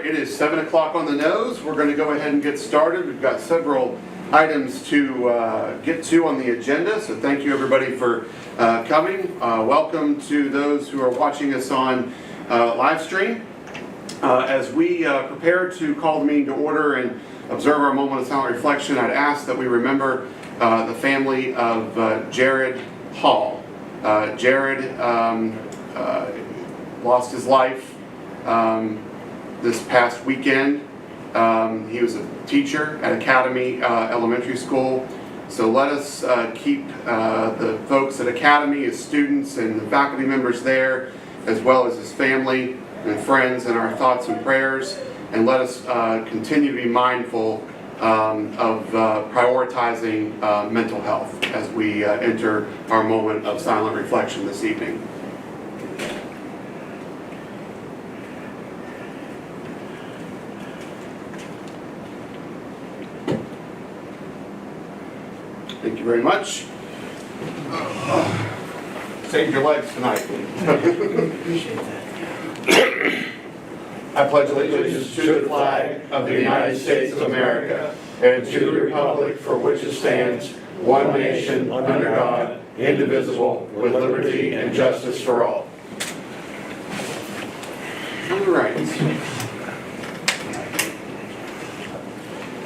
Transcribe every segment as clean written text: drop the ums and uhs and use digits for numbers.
It is 7 o'clock on the nose. We're going to go ahead and get started. We've got several items to get to on the agenda, so thank you everybody for coming. Welcome to those who are watching us on live stream. As we prepare to call the meeting to order and observe our moment of silent reflection, I'd ask that we remember the family of Jared Hall. Jared lost his life this past weekend. He was a teacher at Academy Elementary School. So let us keep the folks at Academy, his students and the faculty members there, as well as his family and friends in our thoughts and prayers. And let us continue to be mindful of prioritizing mental health as we enter our moment of silent reflection this evening. Thank you very much. Saved your legs tonight. Appreciate that. I pledge allegiance to the flag of the United States of America and to the republic for which it stands, one nation, under God, indivisible, with liberty and justice for all. All right.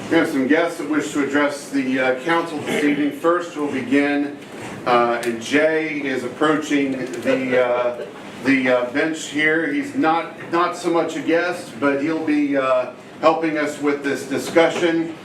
We have some guests that wish to address the council this evening. First, we'll begin, and Jay is approaching the bench here. He's not so much a guest, but he'll be helping us with this discussion.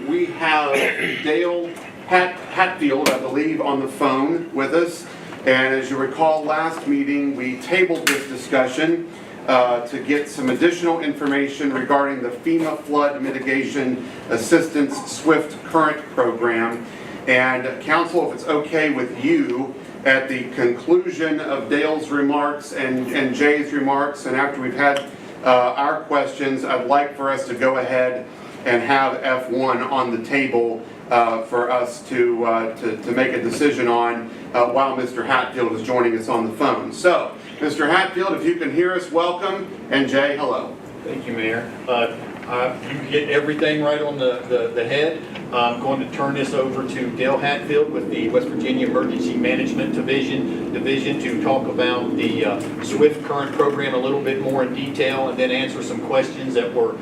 We have Dale Hatfield, I believe, on the phone with us. And as you recall, last meeting we tabled this discussion to get some additional information regarding the FEMA Flood Mitigation Assistance SWIFT Current Program. And council, if it's okay with you, at the conclusion of Dale's remarks and Jay's remarks, and after we've had our questions, I'd like for us to go ahead and have F1 on the table for us to make a decision on while Mr. Hatfield is joining us on the phone. So, Mr. Hatfield, if you can hear us, welcome, and Jay, hello. Thank you, Mayor. You get everything right on the head. I'm going to turn this over to Dale Hatfield with the West Virginia Emergency Management Division to talk about the SWIFT current program a little bit more in detail, and then answer some questions that were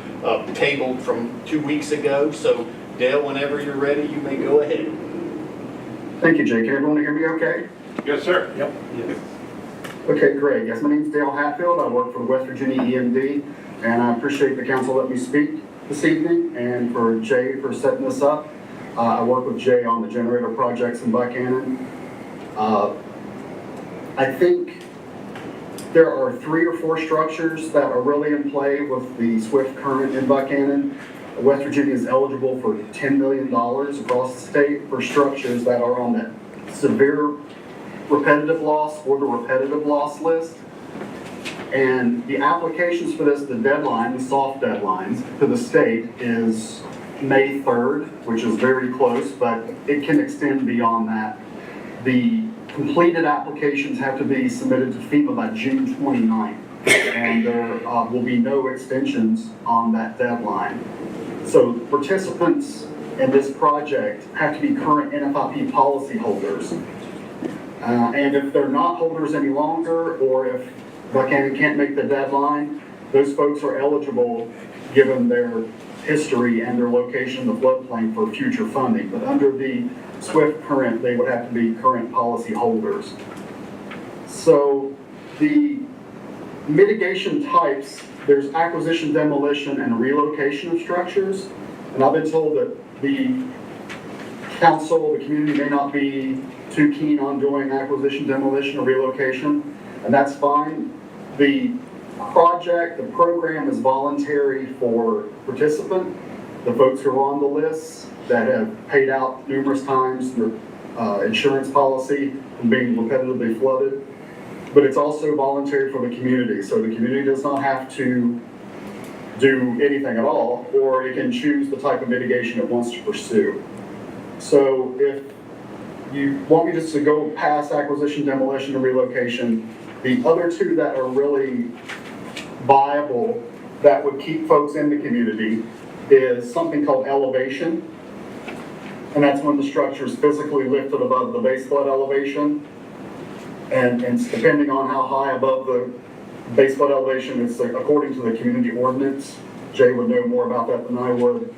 tabled from 2 weeks ago. So, Dale, whenever you're ready, you may go ahead. Thank you, Jay. Can everyone hear me okay? Yes, sir. Yep. Yes. Okay, great. Yes, my name is Dale Hatfield. I work for West Virginia EMD, and I appreciate the council letting me speak this evening, and for Jay for setting this up. I work with Jay on the generator projects in Buckhannon. I think there are 3 or 4 structures that are really in play with the SWIFT current in Buckhannon. West Virginia is eligible for $10 million across the state for structures that are on that severe repetitive loss or the repetitive loss list. And the applications for this, the deadline, the soft deadlines to the state is May 3rd, which is very close, but it can extend beyond that. The completed applications have to be submitted to FEMA by June 29th, and there will be no extensions on that deadline. So participants in this project have to be current NFIP policy holders. And if they're not holders any longer, or if Buckhannon can't make the deadline, those folks are eligible, given their history and their location in the floodplain, for future funding. But under the SWIFT current, they would have to be current policy holders. So the mitigation types, there's acquisition, demolition, and relocation of structures. And I've been told that the council, the community may not be too keen on doing acquisition, demolition, or relocation, and that's fine. The project, the program is voluntary for participant, the folks who are on the list that have paid out numerous times their insurance policy from being repetitively flooded, but it's also voluntary for the community, so the community does not have to do anything at all, or it can choose the type of mitigation it wants to pursue. So if you want me just to go past acquisition, demolition, and relocation, the other 2 that are really viable that would keep folks in the community is something called elevation. And that's when the structure is physically lifted above the base flood elevation. And depending on how high above the base flood elevation, it's according to the community ordinance. Jay would know more about that than I would.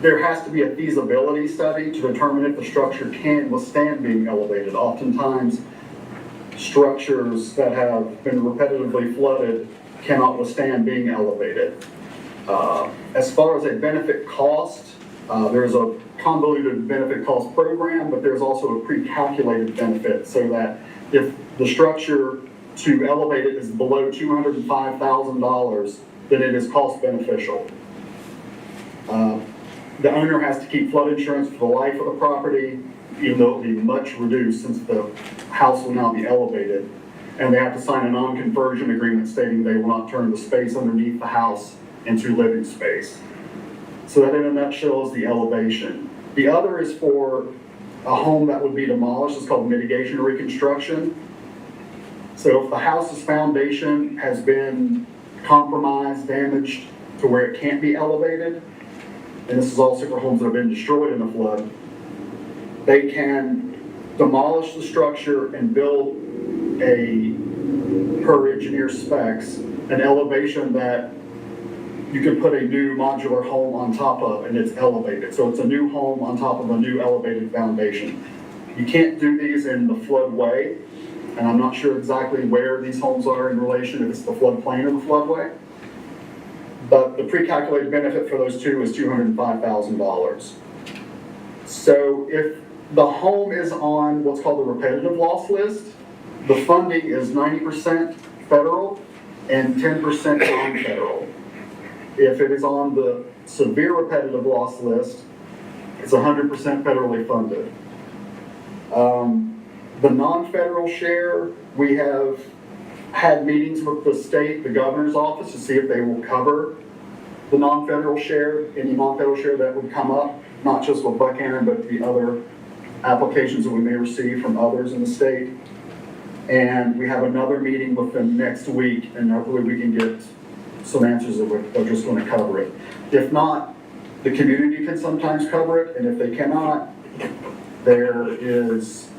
There has to be a feasibility study to determine if the structure can withstand being elevated. Oftentimes, structures that have been repetitively flooded cannot withstand being elevated. As far as a benefit cost, there's a convoluted benefit cost program, but there's also a pre-calculated benefit so that if the structure to elevate it is below $205,000, then it is cost beneficial. The owner has to keep flood insurance for the life of the property, even though it'll be much reduced since the house will now be elevated. And they have to sign a non-conversion agreement stating they will not turn the space underneath the house into living space. So that in a nutshell is the elevation. The other is for a home that would be demolished. It's called mitigation reconstruction. So if the house's foundation has been compromised, damaged to where it can't be elevated, and this is also for homes that have been destroyed in a flood, they can demolish the structure and build per engineer specs, an elevation that you can put a new modular home on top of, and it's elevated. So it's a new home on top of a new elevated foundation. You can't do these in the floodway, and I'm not sure exactly where these homes are in relation, if it's the floodplain or the floodway. But the pre-calculated benefit for those two is $205,000. So if the home is on what's called the repetitive loss list, the funding is 90% federal and 10% non-federal. If it is on the severe repetitive loss list, it's 100% federally funded. The non-federal share, we have had meetings with the state, the governor's office, to see if they will cover the non-federal share, any non-federal share that would come up, not just with Buckhannon, but the other applications that we may receive from others in the state. And we have another meeting with them next week, and hopefully we can get some answers that are just going to cover it. If not, the community can sometimes cover it, and if they cannot, there is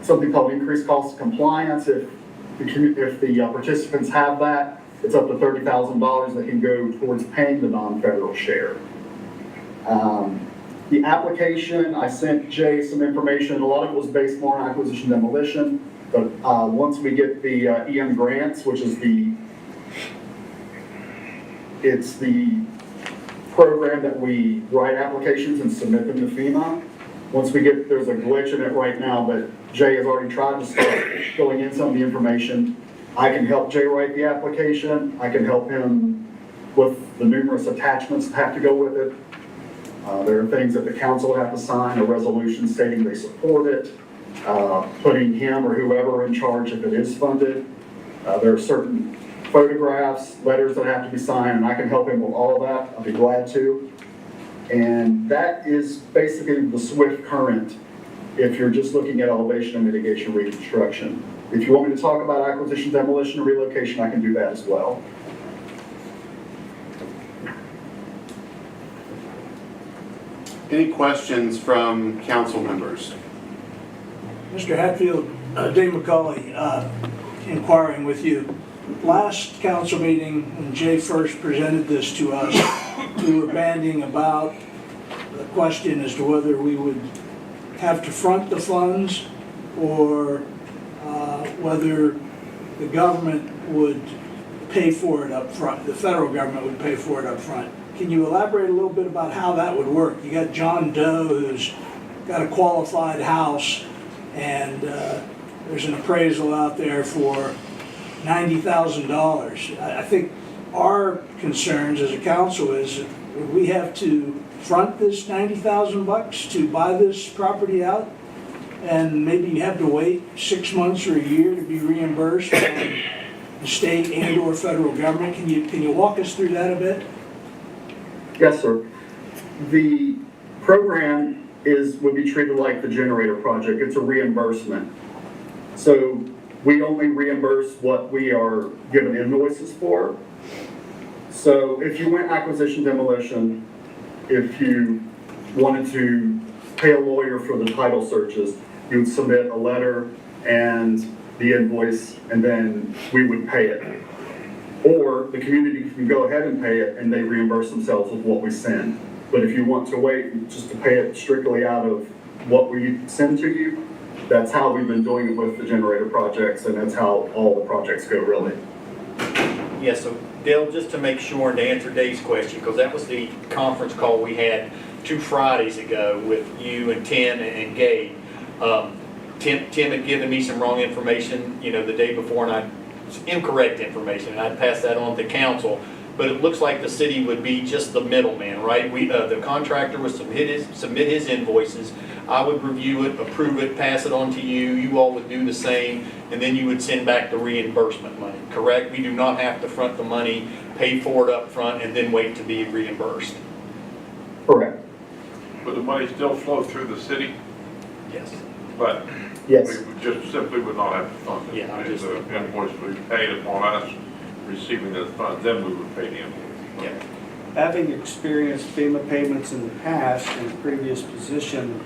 something called increased cost of compliance. If the participants have that, it's up to $30,000 that can go towards paying the non-federal share. The application, I sent Jay some information. A lot of it was based more on acquisition demolition, but once we get the EM grants, which is it's the program that we write applications and submit them to FEMA. Once we get, there's a glitch in it right now, but Jay has already tried to start filling in some of the information. I can help Jay write the application. I can help him with the numerous attachments that have to go with it. There are things that the council have to sign, a resolution stating they support it, putting him or whoever in charge if it is funded. There are certain photographs, letters that have to be signed, and I can help him with all of that. I'll be glad to. And that is basically the SWIFT current if you're just looking at elevation and mitigation reconstruction. If you want me to talk about acquisition, demolition, and relocation, I can do that as well. Any questions from council members? Mr. Hatfield, Dave McCauley, inquiring with you. Last council meeting, when Jay first presented this to us, we were banding about the question as to whether we would have to front the funds or whether the government would pay for it up front, the federal government would pay for it up front. Can you elaborate a little bit about how that would work? You got John Doe who's got a qualified house, and there's an appraisal out there for $90,000. I think our concerns as a council is, would we have to front this $90,000 to buy this property out, and maybe you have to wait 6 months or a year to be reimbursed from the state and or federal government? Can you walk us through that a bit? Yes, sir. The program would be treated like the generator project. It's a reimbursement. So we only reimburse what we are given invoices for. So if you went acquisition demolition, if you wanted to pay a lawyer for the title searches, you would submit a letter and the invoice, and then we would pay it. Or the community can go ahead and pay it, and they reimburse themselves with what we send. But if you want to wait just to pay it strictly out of what we send to you, that's how we've been doing it with the generator projects, and that's how all the projects go, really. Yeah, so Dale, just to make sure and to answer Dave's question, because that was the conference call we had 2 Fridays ago with you and Tim and Gabe. Tim had given me some wrong information, the day before, and incorrect information, and I'd pass that on to council. But it looks like the city would be just the middleman, right? The contractor would submit his invoices. I would review it, approve it, pass it on to you. You all would do the same, and then you would send back the reimbursement money, correct? We do not have to front the money, pay for it up front, and then wait to be reimbursed. Correct. Would the money still flow through the city? Yes. But Yes. we just simply would not have to fund it. Yeah, I just- The invoice would be paid upon us receiving the funds, then we would pay the invoice. Yeah. Having experienced FEMA payments in the past in a previous position,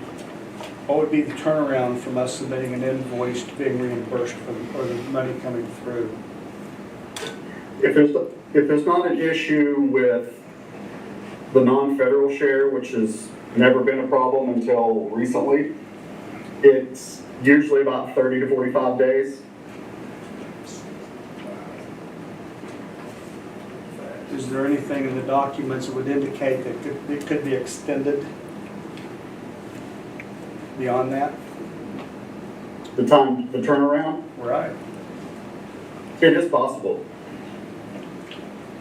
what would be the turnaround from us submitting an invoice to being reimbursed or the money coming through? If there's not an issue with the non-federal share, which has never been a problem until recently, it's usually about 30 to 45 days. Is there anything in the documents that would indicate that it could be extended beyond that? The turnaround, Right. it is possible.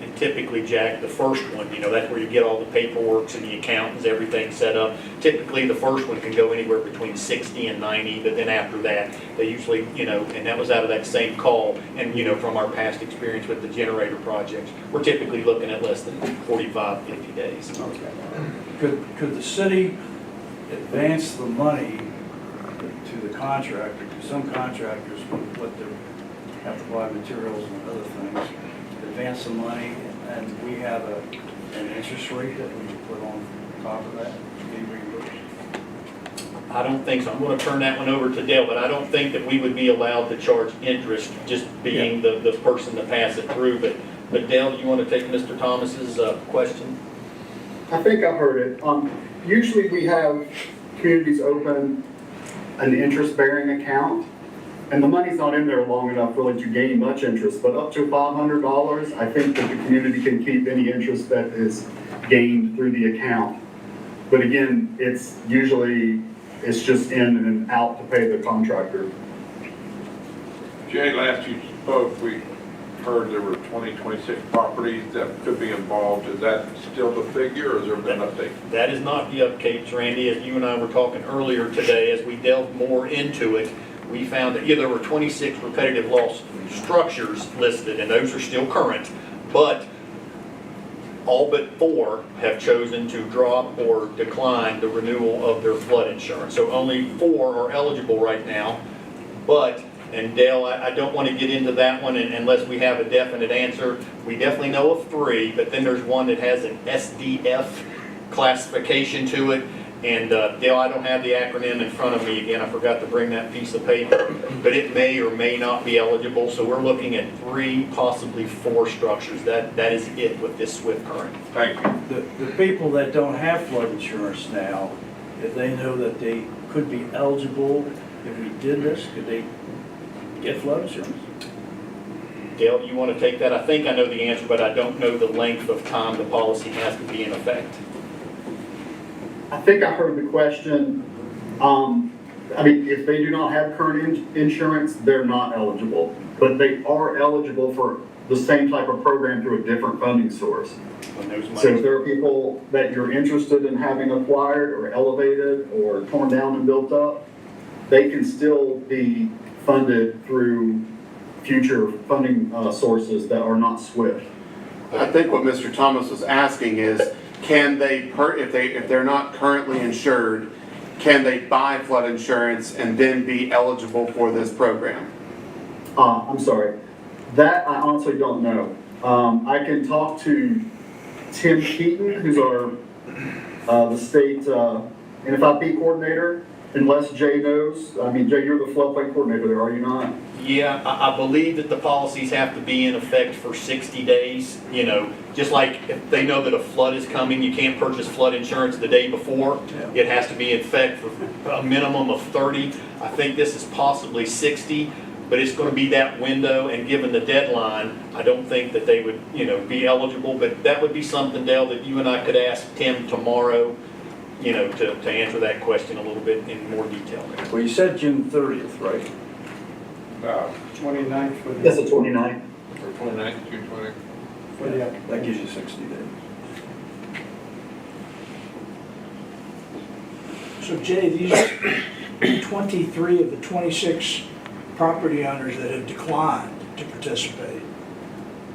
And typically, Jack, the first one, that's where you get all the paperwork and the accountants, everything set up. Typically, the first one can go anywhere between 60 and 90, but then after that, they usually, and that was out of that same call. And, from our past experience with the generator projects, we're typically looking at less than 45, 50 days. Okay. Could the city advance the money to the contractor? Because some contractors, have to buy materials and other things, advance the money, and we have an interest rate that we put on top of that to be reimbursed? I don't think so. I'm going to turn that one over to Dale, but I don't think that we would be allowed to charge interest just being the person to pass it through. But Dale, you want to take Mr. Thomas's question? I think I heard it. Usually we have communities open an interest-bearing account, and the money's not in there long enough really to gain much interest, but up to $500, I think that the community can keep any interest that is gained through the account. But again, it's just in and out to pay the contractor. Jay, last you spoke, we heard there were 26 properties that could be involved. Is that still the figure, or has there been an update? That is not the updates, Randy. As you and I were talking earlier today, as we delved more into it, we found that, there were 26 repetitive loss structures listed, and those are still current, but all but 4 have chosen to drop or decline the renewal of their flood insurance. So only 4 are eligible right now, and Dale, I don't want to get into that one unless we have a definite answer. We definitely know of 3, but then there's one that has an SDF classification to it. And Dale, I don't have the acronym in front of me again. I forgot to bring that piece of paper, but it may or may not be eligible. So we're looking at 3, possibly 4 structures. That is it with this SWIFT current. Thank you. The people that don't have flood insurance now, if they know that they could be eligible, if we did this, could they get flood insurance? Dale, you want to take that? I think I know the answer, but I don't know the length of time the policy has to be in effect. I think I heard the question. If they do not have current insurance, they're not eligible, but they are eligible for the same type of program through a different funding source. When those So if monies, there are people that you're interested in having acquired or elevated or torn down and built up, they can still be funded through future funding sources that are not SWIFT. I think what Mr. Thomas was asking is, can they, if they're not currently insured, can they buy flood insurance and then be eligible for this program? I'm sorry. That I honestly don't know. I can talk to Tim Keaton, who's our, the state, NFIP coordinator, unless Jay knows. I mean, Jay, you're the floodplain coordinator there, are you not? Yeah, I believe that the policies have to be in effect for 60 days, you know, just like if they know that a flood is coming, you can't purchase flood insurance the day before. It has to be in effect for a minimum of 30. I think this is possibly 60, but it's going to be that window, and given the deadline, I don't think that they would, you know, be eligible, but that would be something, Dale, that you and I could ask Tim tomorrow, you know, to answer that question a little bit in more detail. Well, you said June 30th, right? 29th for Yes, the, the 29th. Or 29th, June 20th. for the application. That gives you 60 days. So Jay, these 23 of the 26 property owners that have declined to participate,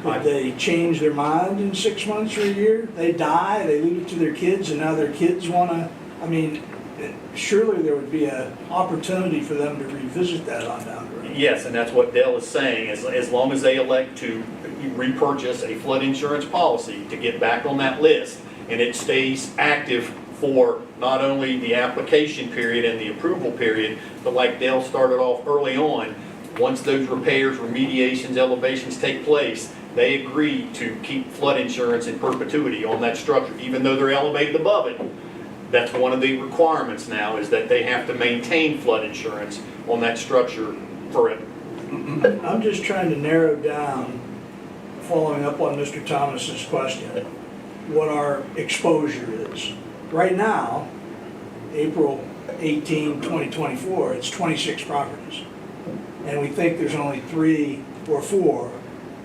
could they change their mind in 6 months or a year? They die, they leave it to their kids, and now their kids want to, I mean, surely there would be an opportunity for them to revisit that on down the road. Yes, and that's what Dell is saying, as long as they elect to repurchase a flood insurance policy to get back on that list, and it stays active for not only the application period and the approval period, but like Dell started off early on, once those repairs, remediations, elevations take place, they agree to keep flood insurance in perpetuity on that structure, even though they're elevated above it. That's one of the requirements now, is that they have to maintain flood insurance on that structure forever. I'm just trying to narrow down, following up on Mr. Thomas's question, what our exposure is. Right now, April 18, 2024, it's 26 properties. And we think there's only 3 or 4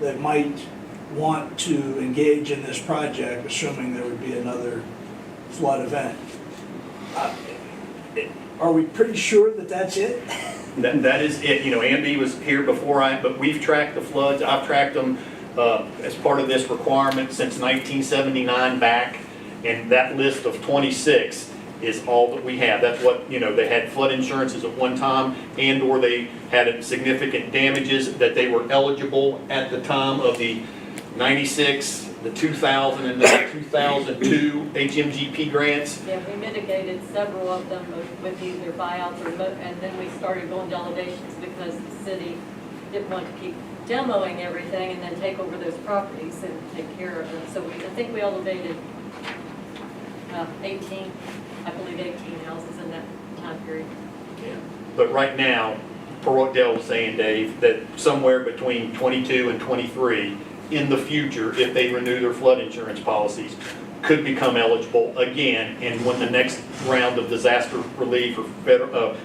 that might want to engage in this project, assuming there would be another flood event. Are we pretty sure that that's it? That is it. You know, Andy was here before but we've tracked the floods. I've tracked them as part of this requirement since 1979 back, and that list of 26 is all that we have. That's what, you know, they had flood insurances at one time, and or they had significant damages that they were eligible at the time of the 96, the 2000, and the 2002 HMGP grants. Yeah, we mitigated several of them with either buyouts or, and then we started going to elevations because the city didn't want to keep demoing everything and then take over those properties and take care of them. So I think we elevated 18, I believe 18 houses in that time period. Yeah. But right now, per what Dale was saying, Dave, that somewhere between 22 and 23 in the future, if they renew their flood insurance policies, could become eligible again. And when the next round of disaster relief or federal,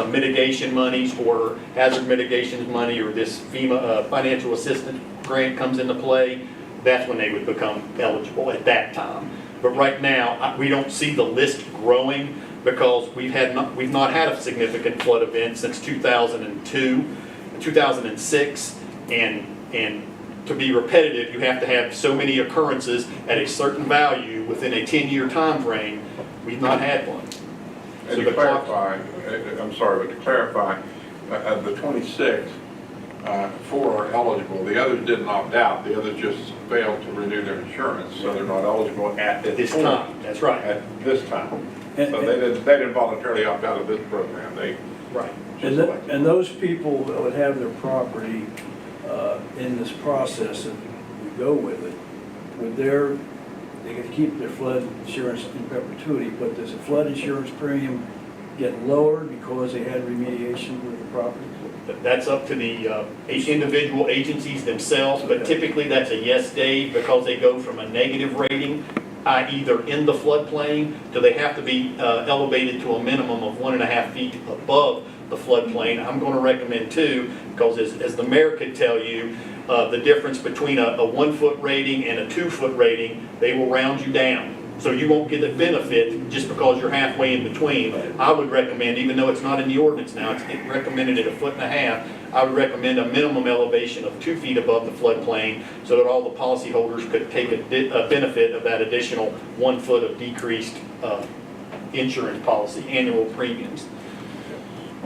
mitigation monies or hazard mitigation money or this FEMA financial assistance grant comes into play, that's when they would become eligible at that time. But right now, we don't see the list growing because we've not had a significant flood event since 2002, 2006, and to be repetitive, you have to have so many occurrences at a certain value within a 10-year time frame. We've not had one. And to clarify, I'm sorry, but to clarify, of the 26, 4 are eligible. The others didn't opt out. The others just failed to renew their insurance, so they're not eligible at This time, that's right. At this time. So they didn't voluntarily opt out of this program. They Right. just elected. And those people that would have their property in this process, and we go with it, they get to keep their flood insurance in perpetuity, but does the flood insurance premium get lowered because they had remediation with the property? That's up to the individual agencies themselves, but typically that's a yes, Dave, because they go from a negative rating, i.e. they're in the floodplain, to they have to be elevated to a minimum of 1.5 feet above the floodplain. I'm going to recommend 2, because as the mayor could tell you, the difference between a 1-foot rating and a 2-foot rating, they will round you down. So you won't get the benefit just because you're halfway in between. I would recommend, even though it's not in the ordinance now, it's recommended at 1.5 feet, I would recommend a minimum elevation of 2 feet above the floodplain so that all the policyholders could take a benefit of that additional 1 foot of decreased insurance policy, annual premiums.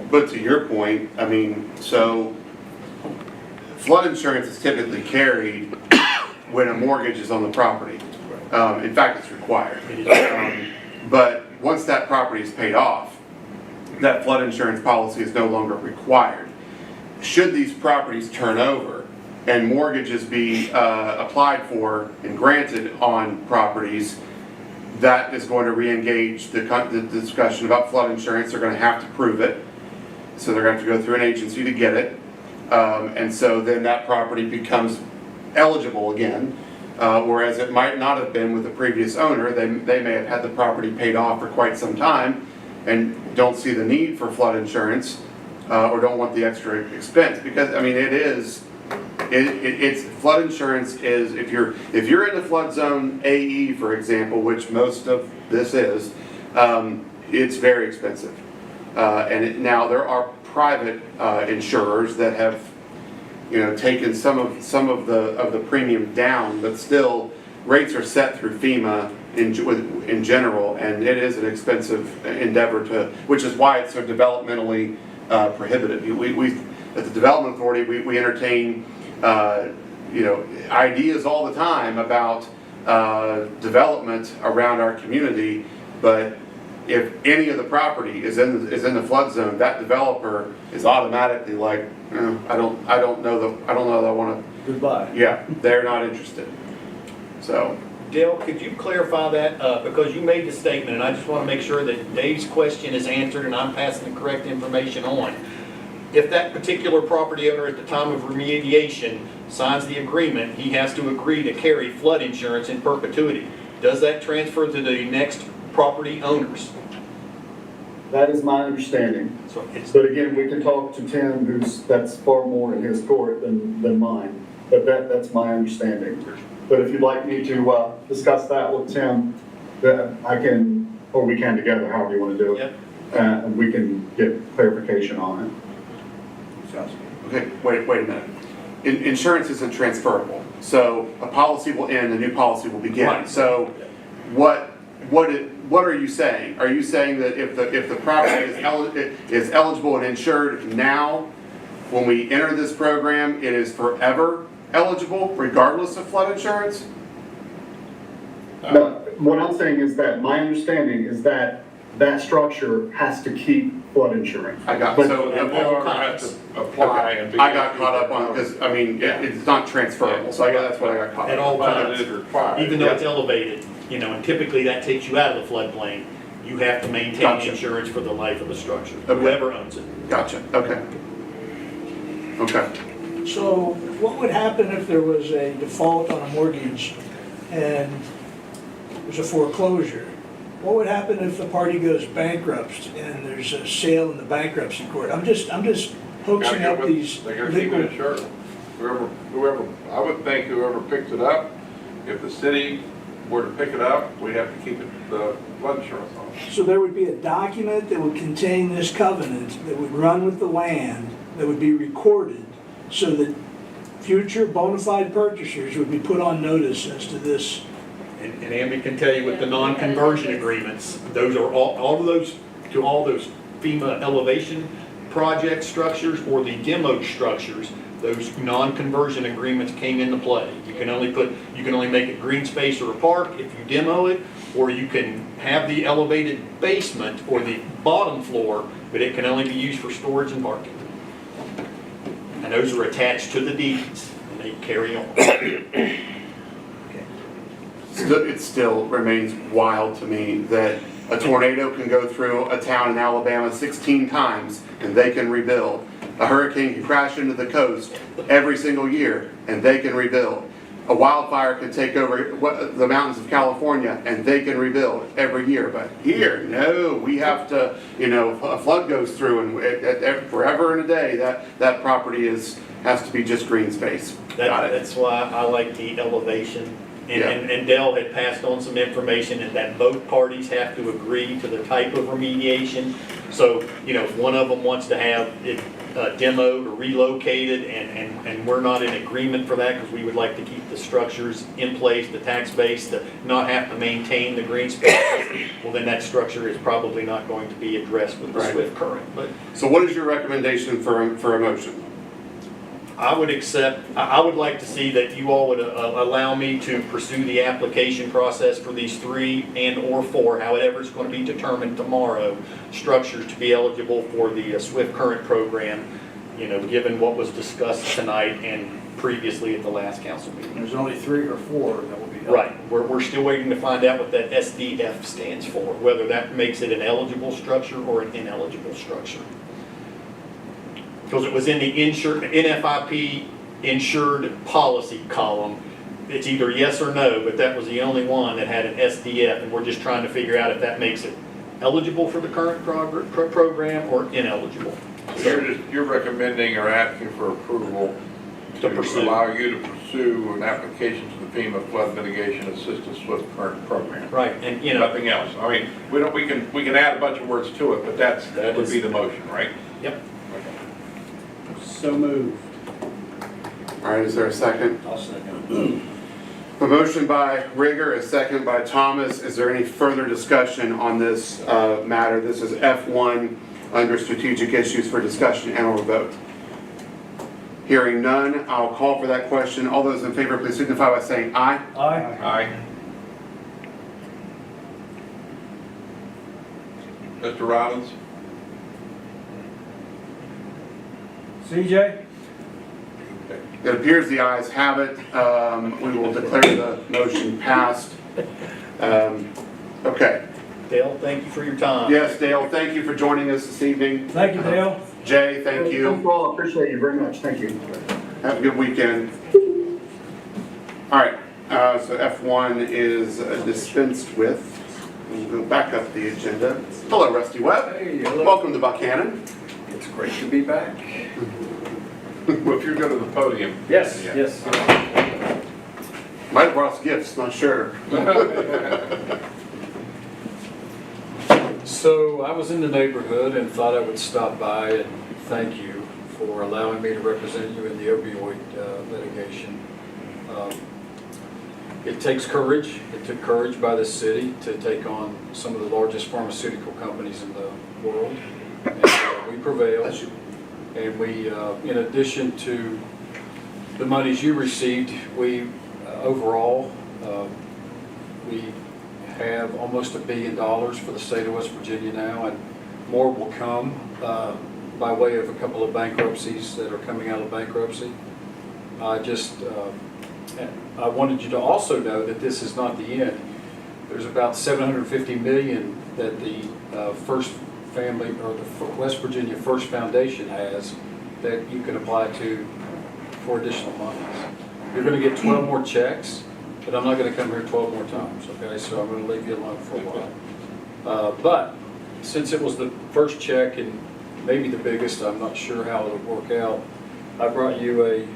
But to your point, I mean, so flood insurance is typically carried when a mortgage is on the property. In fact, it's required. But once that property is paid off, that flood insurance policy is no longer required. Should these properties turn over and mortgages be applied for and granted on properties, that is going to re-engage the discussion about flood insurance. They're going to have to prove it. So they're going to have to go through an agency to get it. And so then that property becomes eligible again. Whereas it might not have been with the previous owner. They may have had the property paid off for quite some time and don't see the need for flood insurance or don't want the extra expense. Because, I mean, it's flood insurance is, if you're in the flood zone AE, for example, which most of this is, it's very expensive. Now there are private insurers that have, taken some of the premium down, but still rates are set through FEMA in general, and it is an expensive endeavor which is why it's so developmentally prohibitive. We at the Development Authority we entertain ideas all the time about development around our community, but if any of the property is in the flood zone, that developer is automatically like, I don't know that I want to. Goodbye. Yeah, they're not interested. So. Dale, could you clarify that, because you made the statement, and I just want to make sure that Dave's question is answered and I'm passing the correct information on. If that particular property owner at the time of remediation signs the agreement, he has to agree to carry flood insurance in perpetuity. Does that transfer to the next property owners? That is my understanding. So it's, But again, we can talk to Tim, that's far more in his court than mine. But that's my understanding. But if you'd like me to discuss that with Tim, that I can, or we can together, however you want to do it. Yep. And we can get clarification on it. Sounds good. Okay, wait a minute. Insurance isn't transferable. So a policy will end, a new policy will begin. Right. So what are you saying? Are you saying that if the property is eligible and insured now, when we enter this program, it is forever eligible regardless of flood insurance? No, what I'm saying is that my understanding is that that structure has to keep flood insurance. I got, But- so, The owner has to apply and be. I got caught up on it because, I mean, it's not transferable, so that's what I got caught At up all on. But it is required. even though it's elevated, and typically that takes you out of the floodplain, you have to maintain Gotcha. insurance for the life of the structure, Okay. whoever owns it. Gotcha, okay. Okay. So what would happen if there was a default on a mortgage and there's a foreclosure? What would happen if the party goes bankrupt and there's a sale in the bankruptcy court? I'm just Gotta hoaxing get up with- these They gotta keep legal. it insured. Whoever, I would think whoever picks it up, if the city were to pick it up, we'd have to keep the flood insurance on it. So there would be a document that would contain this covenant that would run with the land, that would be recorded, so that future bona fide purchasers would be put on notice as to this. And Amy can tell you with the non-conversion agreements, those are all of those FEMA elevation project structures or the demo structures, those non-conversion agreements came into play. You can only make it green space or a park if you demo it, or you can have the elevated basement or the bottom floor, but it can only be used for storage and parking. And those are attached to the deeds, and they carry on. It still remains wild to me that a tornado can go through a town in Alabama 16 times and they can rebuild. A hurricane can crash into the coast every single year and they can rebuild. A wildfire can take over the mountains of California and they can rebuild every year. But here, no, we have to, a flood goes through and forever and a day that property has to be just green space. Got it. That's why I like the elevation. Yeah. And Dell had passed on some information and that both parties have to agree to the type of remediation. So, if one of them wants to have it demoed or relocated and we're not in agreement for that because we would like to keep the structures in place, the tax base, to not have to maintain the green space, well then that structure is probably not going to be addressed with the Right. SWIFT current. But So what is your recommendation for a motion? I would accept, I would like to see that you all would allow me to pursue the application process for these 3 and/or 4, however it's going to be determined tomorrow, structures to be eligible for the Swift Current program, given what was discussed tonight and previously at the last council meeting. There's only 3 or 4 that will be eligible. Right, we're still waiting to find out what that SDF stands for, whether that makes it an eligible structure or an ineligible structure. Because it was in the NFIP insured policy column. It's either yes or no, but that was the only one that had an SDF, and we're just trying to figure out if that makes it eligible for the current program or ineligible. So you're recommending or asking for approval To to pursue. allow you to pursue an application to the FEMA Flood Mitigation Assistance Swift Current Program. Right, and Nothing else. I mean, we can add a bunch of words to it, but that would be the motion, right? Yep. So moved. All right, is there a second? I'll second. A motion by Rigger, a second by Thomas. Is there any further discussion on this matter? This is F1 under strategic issues for discussion and/or vote. Hearing none, I'll call for that question. All those in favor, please signify by saying aye. Aye. Aye. Mr. Rollins? CJ? It appears the ayes have it. We will declare the motion passed. Okay. Dale, thank you for your time. Yes, Dale, thank you for joining us this evening. Thank you, Dale. Jay, thank Thank you. you all, appreciate you very much, thank you. Have a good weekend. All right, so F1 is dispensed with. We'll go back up the agenda. Hello, Rusty Webb. Hey, hello. Welcome to Buckhannon. It's great to be back. Well, if you go to the podium. Yes, Yeah. yes. Might have brought us gifts, not sure. So I was in the neighborhood and thought I would stop by and thank you for allowing me to represent you in the opioid litigation. It takes courage. It took courage by the city to take on some of the largest pharmaceutical companies in the world. And we prevailed. And we, in addition to the monies you received, we overall, we have almost $1 billion for the state of West Virginia now, and more will come by way of a couple of bankruptcies that are coming out of bankruptcy. I wanted you to also know that this is not the end. There's about $750 million that the First Family, or the West Virginia First Foundation has that you can apply to for additional monies. You're going to get 12 more checks, but I'm not going to come here 12 more times, okay? So I'm going to leave you alone for a while. But since it was the first check and maybe the biggest, I'm not sure how it'll work out, I brought you a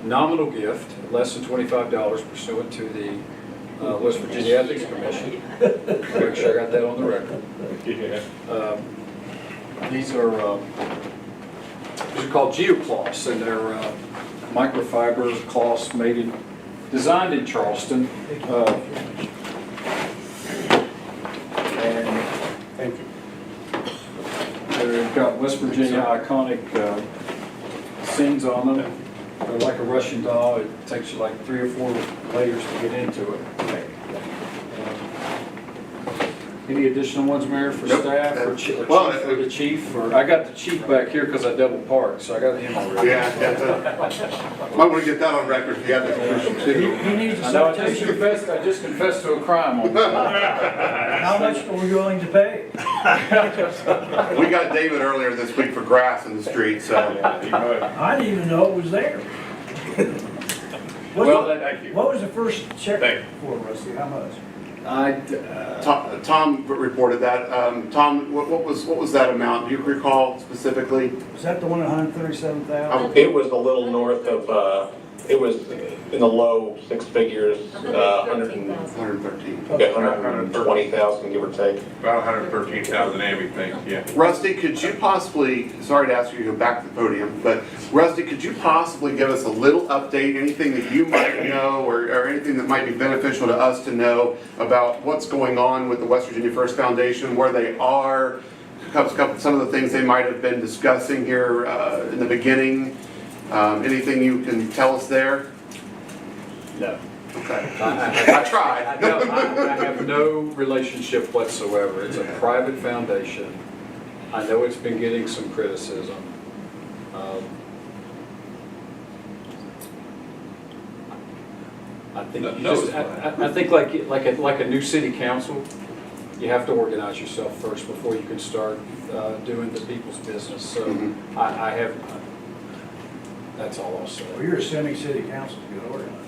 nominal gift, less than $25 pursuant to the West Virginia Ethics Commission. Make sure I got that on the record. These are called geocloths, and they're microfiber cloths designed in Charleston. And Thank you. they've got West Virginia iconic scenes on them. They're like a Russian doll. It takes you like 3 or 4 layers to get into it. Any additional ones, Mayor, for Nope. staff or Well, chief, or the chief? Or I got the chief back here because I double parked, so I got him already. Yeah, might want to get that on record if you have the permission too. He needs a I know. I just citation. confessed to a crime on How much are we willing to pay? We got David earlier this week for grass in the street, so. I didn't even know it was there. Well, Thank you. What was the first check Thank you. for, Rusty? How much? Tom reported that. Tom, what was that amount? Do you recall specifically? Was that the one at 137,000? It was a little north of, it was in the low 6 figures, 113. 120,000, give or take. About 113,000 everything, yeah. Rusty, could you possibly, sorry to ask you to go back to the podium, but Rusty, could you possibly give us a little update, anything that you might know or anything that might be beneficial to us to know about what's going on with the West Virginia First Foundation, where they are, some of the things they might have been discussing here in the beginning? Anything you can tell us there? No. Okay. I tried. No, I have no relationship whatsoever. It's a private foundation. I know it's been getting some criticism. I think you No, just, it's fine. I think like a new city council, you have to organize yourself first before you can start doing the people's business. So Mhm. I have, that's all I'll say. Well, you're assuming city council to get organized.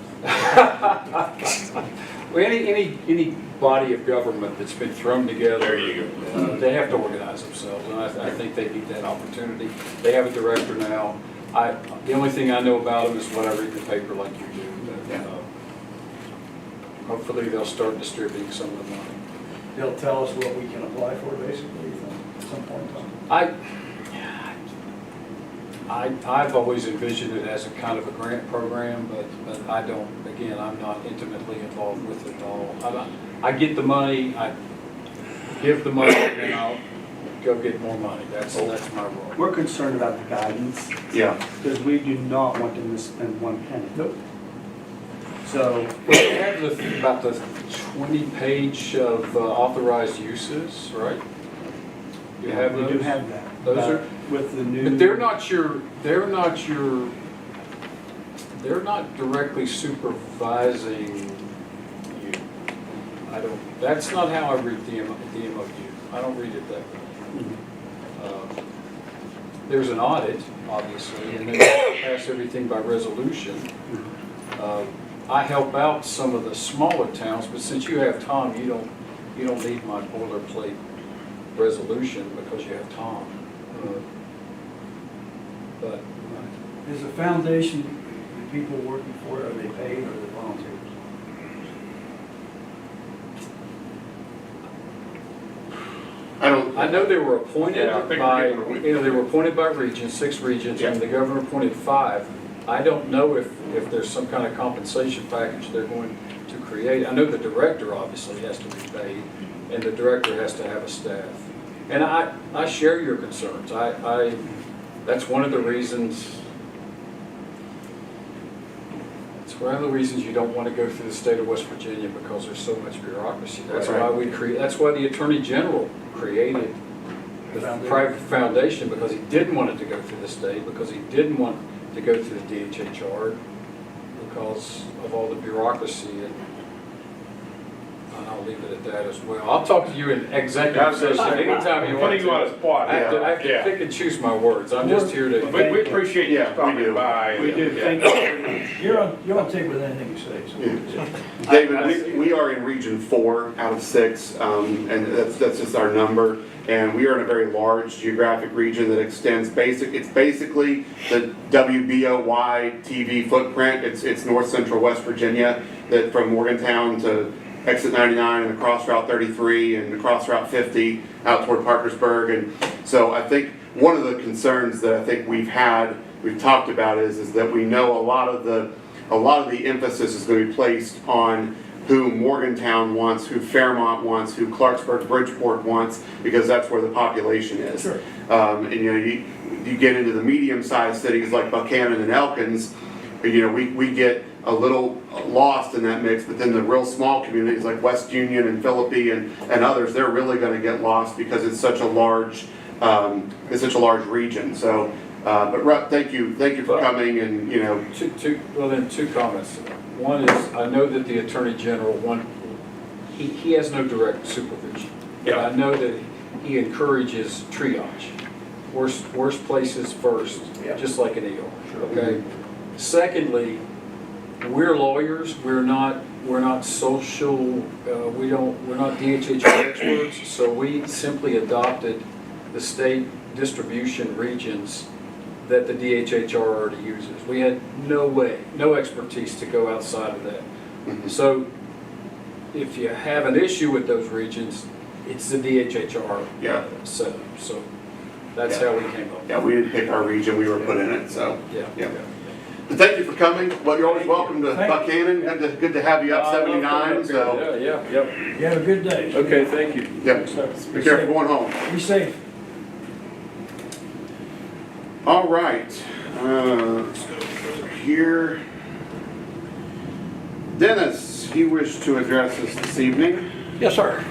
Well, any body of government that's been thrown together. There you go. They have to organize themselves, and I think they need that opportunity. They have a director now. The only thing I know about them is what I read in the paper like you do. But, hopefully they'll start distributing some of the money. They'll tell us what we can apply for, basically, you think, at some point in time. I've always envisioned it as a kind of a grant program, but I don't, again, I'm not intimately involved with it at all. I get the money, I give the money, and then I'll go get more money. That's my role. We're concerned about the guidance, Yeah. because we do not want them to spend one penny. Nope. So, We have about the 20-page of authorized uses, right? You have we those? do have that. Those But are- with the new. But they're not directly supervising you. That's not how I read the MOU. I don't read it that way. There's an audit, obviously, and then you pass everything by resolution. I help out some of the smaller towns, but since you have Tom, you don't need my boilerplate resolution because you have Tom. But Is the foundation, the people working for it, are they paid or are they volunteers? I know they were appointed Yeah, I think by, we're getting they were appointed by regions, 6 regions, and Yeah. the governor appointed 5. I don't know if there's some kind of compensation package they're going to create. I know the director obviously has to be paid, and the director has to have a staff. And I share your concerns. That's one of the reasons, you don't want to go through the state of West Virginia, because there's so much bureaucracy. That's Right. that's why the Attorney General created the private foundation, because he didn't want it to go through the state, because he didn't want to go through the DHHR, because of all the bureaucracy, and I'll leave it at that as well. I'll talk to you in executive session anytime you want Putting you on to. a spot. I have to Yeah. pick and choose my words. I'm just here to. We appreciate you Yeah, we stopping do. by. We do, Yeah. thank you. You're on tape with anything you say, so. David, we are in Region 4 out of 6, and that's just our number. And we are in a very large geographic region that extends it's basically the WBOY TV footprint. It's north central West Virginia, that from Morgantown to exit 99 and across Route 33 and across Route 50 out toward Parkersburg. And so I think one of the concerns that I think we've talked about is that we know a lot of the emphasis is going to be placed on who Morgantown wants, who Fairmont wants, who Clarksburg, Bridgeport wants, because that's where the population is. Sure. And you get into the medium-sized cities like Buckhannon and Elkins, we get a little lost in that mix, but then the real small communities like West Union and Philippi and others, they're really going to get lost because it's such a large region. So, but Rep, thank you for coming, and Two comments. One is, I know that the Attorney General, he has no direct supervision. But I know that he encourages triage. Worst places first, Yeah. just like an ER, okay? Secondly, we're lawyers, we're not social, we're not DHHR experts, so we simply adopted the state distribution regions that the DHHR already uses. We had no expertise to go outside of that. Mhm. So if you have an issue with those regions, it's the DHHR Yeah. setup. So that's Yeah. how we came up. yeah, we didn't pick our region, we were put in it, so. Yeah. But thank you for coming. Well, you're always welcome to Thank Buckhannon. Good to have you up 79, so, Yeah. You have a good day. Okay, thank you. yeah. Be careful going home. Be safe. All right. Let's go over here. Dennis, you wish to address us this evening? Yes, sir.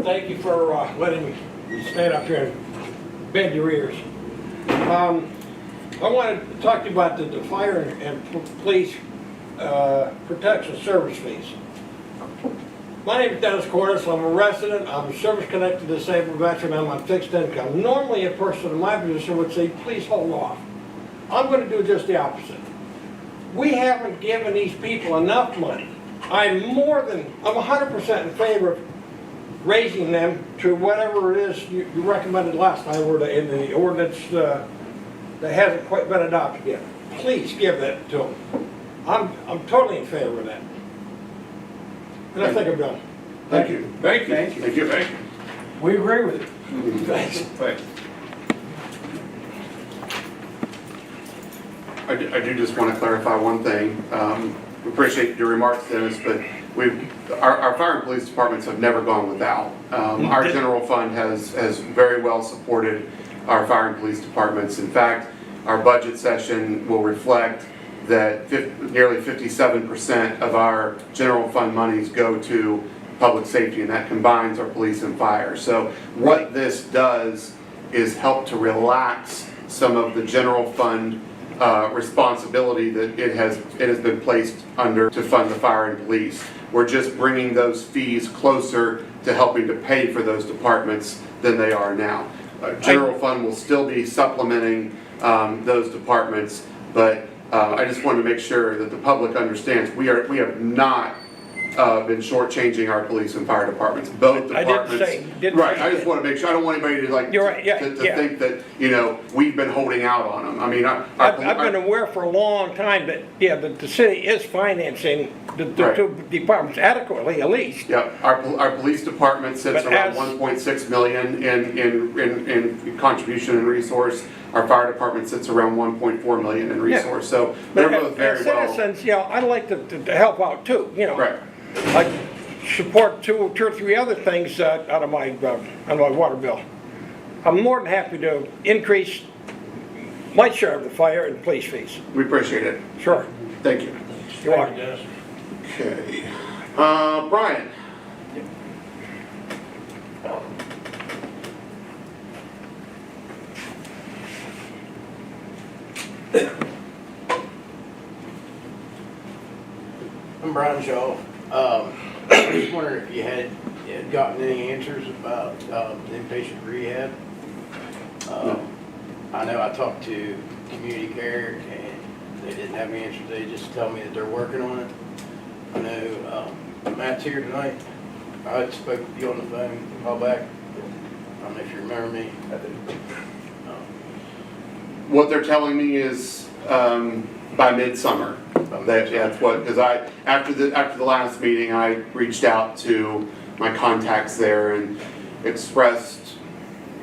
Thank you for letting me stand up here and bend your ears. I wanted to talk to you about the fire and police protection service fees. My name is Dennis Cordes. I'm a resident. I'm a service-connected disabled veteran. I'm on fixed income. Normally, a person in my position would say, please hold off. I'm going to do just the opposite. We haven't given these people enough money. I'm 100% in favor of raising them to whatever it is you recommended last time, or in the ordinance that hasn't quite been adopted yet. Please give that to them. I'm totally in favor of that. And I think I'm done. Thank you. Thank you. Thank you. Thank you. Thank you. We agree with it. Thanks. Thanks. I do just want to clarify one thing. We appreciate your remarks, Dennis, but our fire and police departments have never gone without. Our general fund has very well supported our fire and police departments. In fact, our budget session will reflect that nearly 57% of our general fund monies go to public safety, and that combines our police and fire. So what this does is help to relax some of the general fund responsibility that it has been placed under to fund the fire and police. We're just bringing those fees closer to helping to pay for those departments than they are now. General fund will still be supplementing those departments, but I just want to make sure that the public understands we have not been shortchanging our police and fire departments. Both departments. Right. I just want to make sure. I don't want anybody to like to think that we've been holding out on them. I mean, I've been aware for a long time that the city is financing the two departments adequately, at least. Yeah, our police department sits around 1.6 million in contribution and resource. Our fire department sits around 1.4 million in resource. So they're both very well. Citizens, I'd like to help out too. Right. I support two or three other things out of my water bill. I'm more than happy to increase my share of the fire and police fees. We appreciate it. Sure. Thank you. You're welcome. Okay. Brian. I'm Brian Shaw. I was just wondering if you had gotten any answers about inpatient rehab. I know I talked to Community Care and they didn't have any answers. They just tell me that they're working on it. I know Matt's here tonight. I spoke with you on the phone a while back. I don't know if you remember me. I do. What they're telling me is by midsummer. That's what, because after the last meeting, I reached out to my contacts there and expressed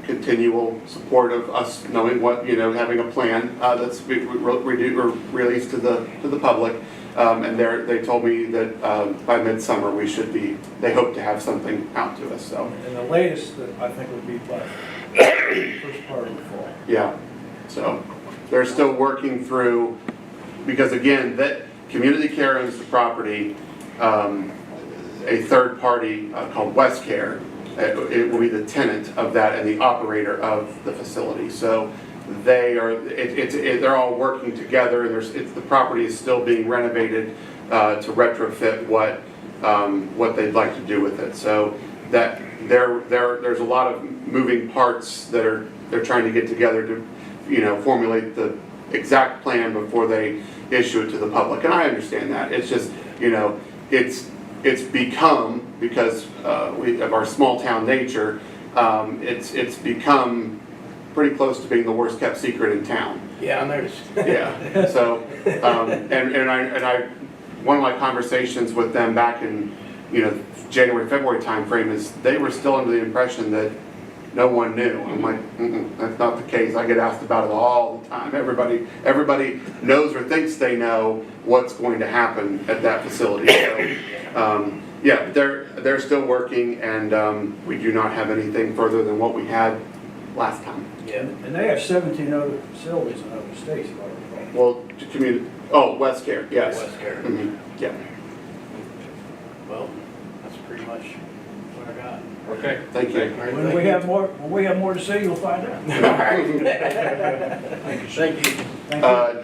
continual support of us knowing what, having a plan that's released to the public. And they told me that by midsummer they hope to have something out to us. So. And the latest that I think would be by first part of the fall. Yeah. So they're still working through, because again, that Community Care owns the property. A third party called West Care, it will be the tenant of that and the operator of the facility. So they're all working together, and the property is still being renovated to retrofit what they'd like to do with it. So that there's a lot of moving parts that they're trying to get together to formulate the exact plan before they issue it to the public. And I understand that. It's just it's become, because of our small town nature, it's become pretty close to being the worst kept secret in town. Yeah, I noticed. Yeah. So one of my conversations with them back in January, February timeframe is they were still under the impression that no one knew. I'm like, that's not the case. I get asked about it all the time. Everybody knows or thinks they know what's going to happen at that facility. So, yeah, they're still working, and we do not have anything further than what we had last time. Yeah. And they have 17 other facilities in other states, if I recall. Well, to community, West Care, yes. West Care. Mhm, yeah. Well, that's pretty much what I got. Okay. Thank you. All right, When we have more to say, you'll find out. Thank you.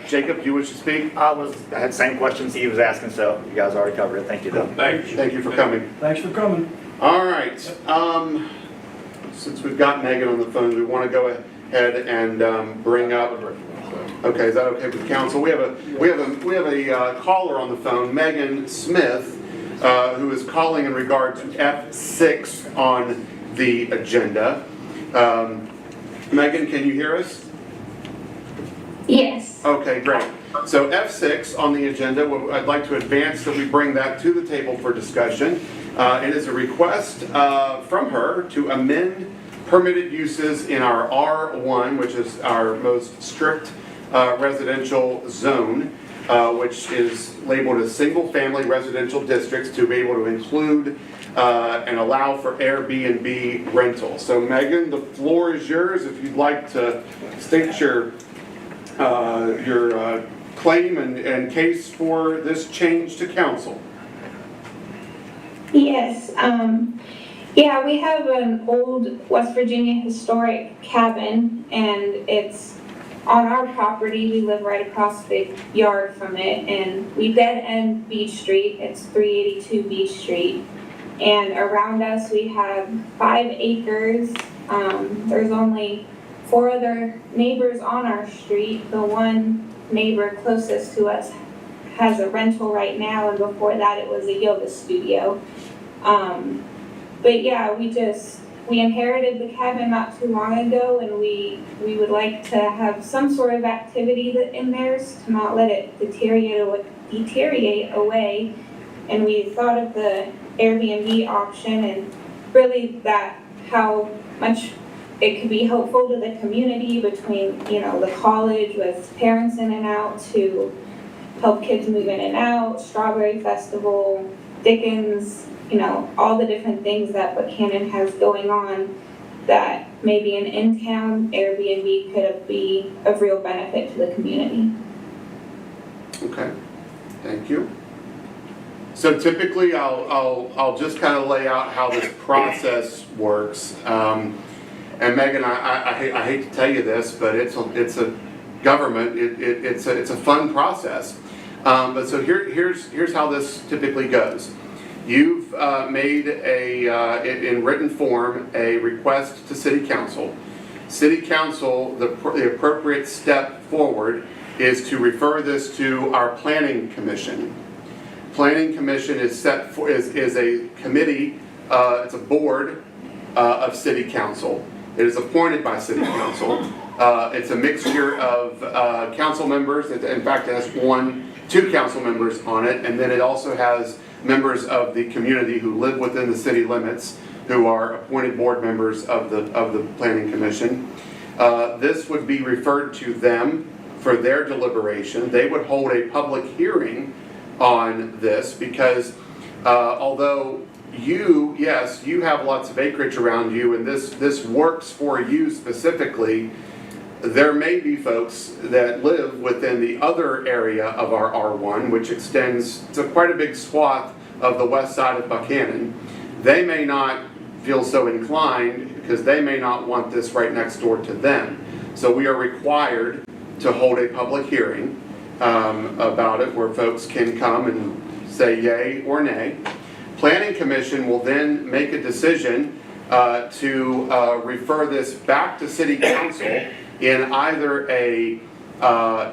Jacob, do you wish to speak? I had the same questions he was asking, so you guys already covered it. Thank you, though. Thank you for coming. Thanks for coming. All right, since we've got Megan on the phone, we want to go ahead and bring up. Okay, is that okay with council? We have a caller on the phone, Megan Smith, who is calling in regard to F6 on the agenda. Megan, can you hear us? Yes. Okay, great. So F6 on the agenda, I'd like to advance that we bring that to the table for discussion. It is a request from her to amend permitted uses in our R1, which is our most strict residential zone, which is labeled as single-family residential districts, to be able to include and allow for Airbnb rental. So Megan, the floor is yours if you'd like to state your claim and case for this change to council. Yes. Yeah, we have an old West Virginia historic cabin, and it's on our property. We live right across the yard from it, and we dead end Beach Street. It's 382 Beach Street. And around us, we have 5 acres. There's only 4 other neighbors on our street. The one neighbor closest to us has a rental right now, and before that it was a yoga studio. But yeah, we inherited the cabin not too long ago, and we would like to have some sort of activity in there to not let it deteriorate away. And we thought of the Airbnb option, and really how much it could be helpful to the community between, the college with parents in and out to help kids move in and out, Strawberry Festival, Dickens, all the different things that Buckhannon has going on, that maybe an in-town Airbnb could be of real benefit to the community. Okay, thank you. So typically, I'll just kind of lay out how this process works. And Megan, I hate to tell you this, but it's a government. It's a fun process. But so here's how this typically goes. You've made in written form a request to City Council. City Council, the appropriate step forward is to refer this to our Planning Commission. Planning Commission is a committee. It's a board of City Council. It is appointed by City Council. It's a mixture of council members. In fact, it has 2 council members on it, and then it also has members of the community who live within the city limits, who are appointed board members of the Planning Commission. This would be referred to them for their deliberation. They would hold a public hearing on this because although you have lots of acreage around you, and this works for you specifically, there may be folks that live within the other area of our R1, which extends to quite a big swath of the west side of Buckhannon. They may not feel so inclined because they may not want this right next door to them. So we are required to hold a public hearing about it, where folks can come and say yay or nay. Planning Commission will then make a decision to refer this back to City Council in either a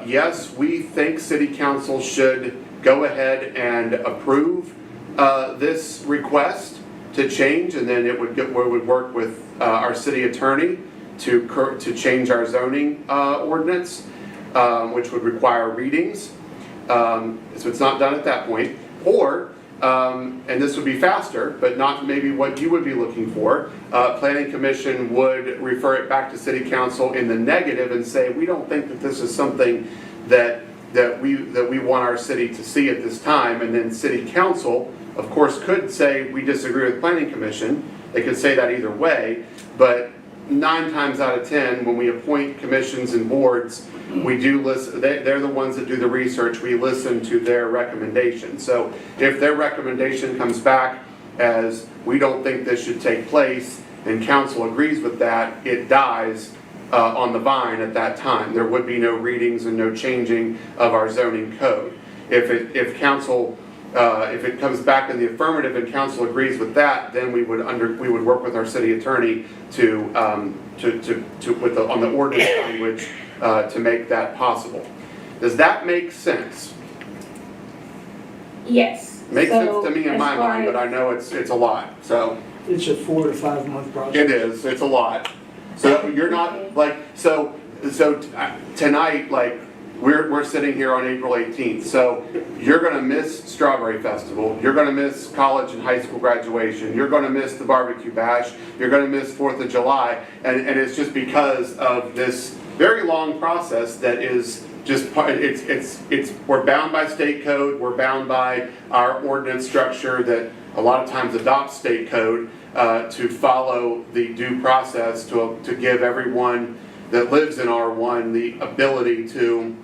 yes, we think City Council should go ahead and approve this request to change, and then we would work with our city attorney to change our zoning ordinance, which would require readings. So it's not done at that point. Or and this would be faster, but not maybe what you would be looking for, Planning Commission would refer it back to City Council in the negative and say, we don't think that this is something that we want our city to see at this time. And then City Council, of course, could say, we disagree with Planning Commission. They could say that either way, but 9 times out of 10, when we appoint commissions and boards, we do listen, they're the ones that do the research, we listen to their recommendation. So if their recommendation comes back as, we don't think this should take place, and council agrees with that, it dies on the vine at that time. There would be no readings and no changing of our zoning code. If council, if it comes back in the affirmative and council agrees with that, then we would work with our city attorney on the ordinance language to make that possible. Does that make sense? Yes. Makes So, sense to me in as my far mind, but I know it's a lot, so. It's a 4 to 5 month process. It is, it's a lot. So you're not, like, so tonight, like, we're sitting here on April 18th, so you're gonna miss Strawberry Festival, you're gonna miss college and high school graduation, you're gonna miss the barbecue bash, you're gonna miss 4th of July, and it's just because of this very long process that is just, we're bound by state code, we're bound by our ordinance structure that a lot of times adopts state code to follow the due process to give everyone that lives in R1 the ability to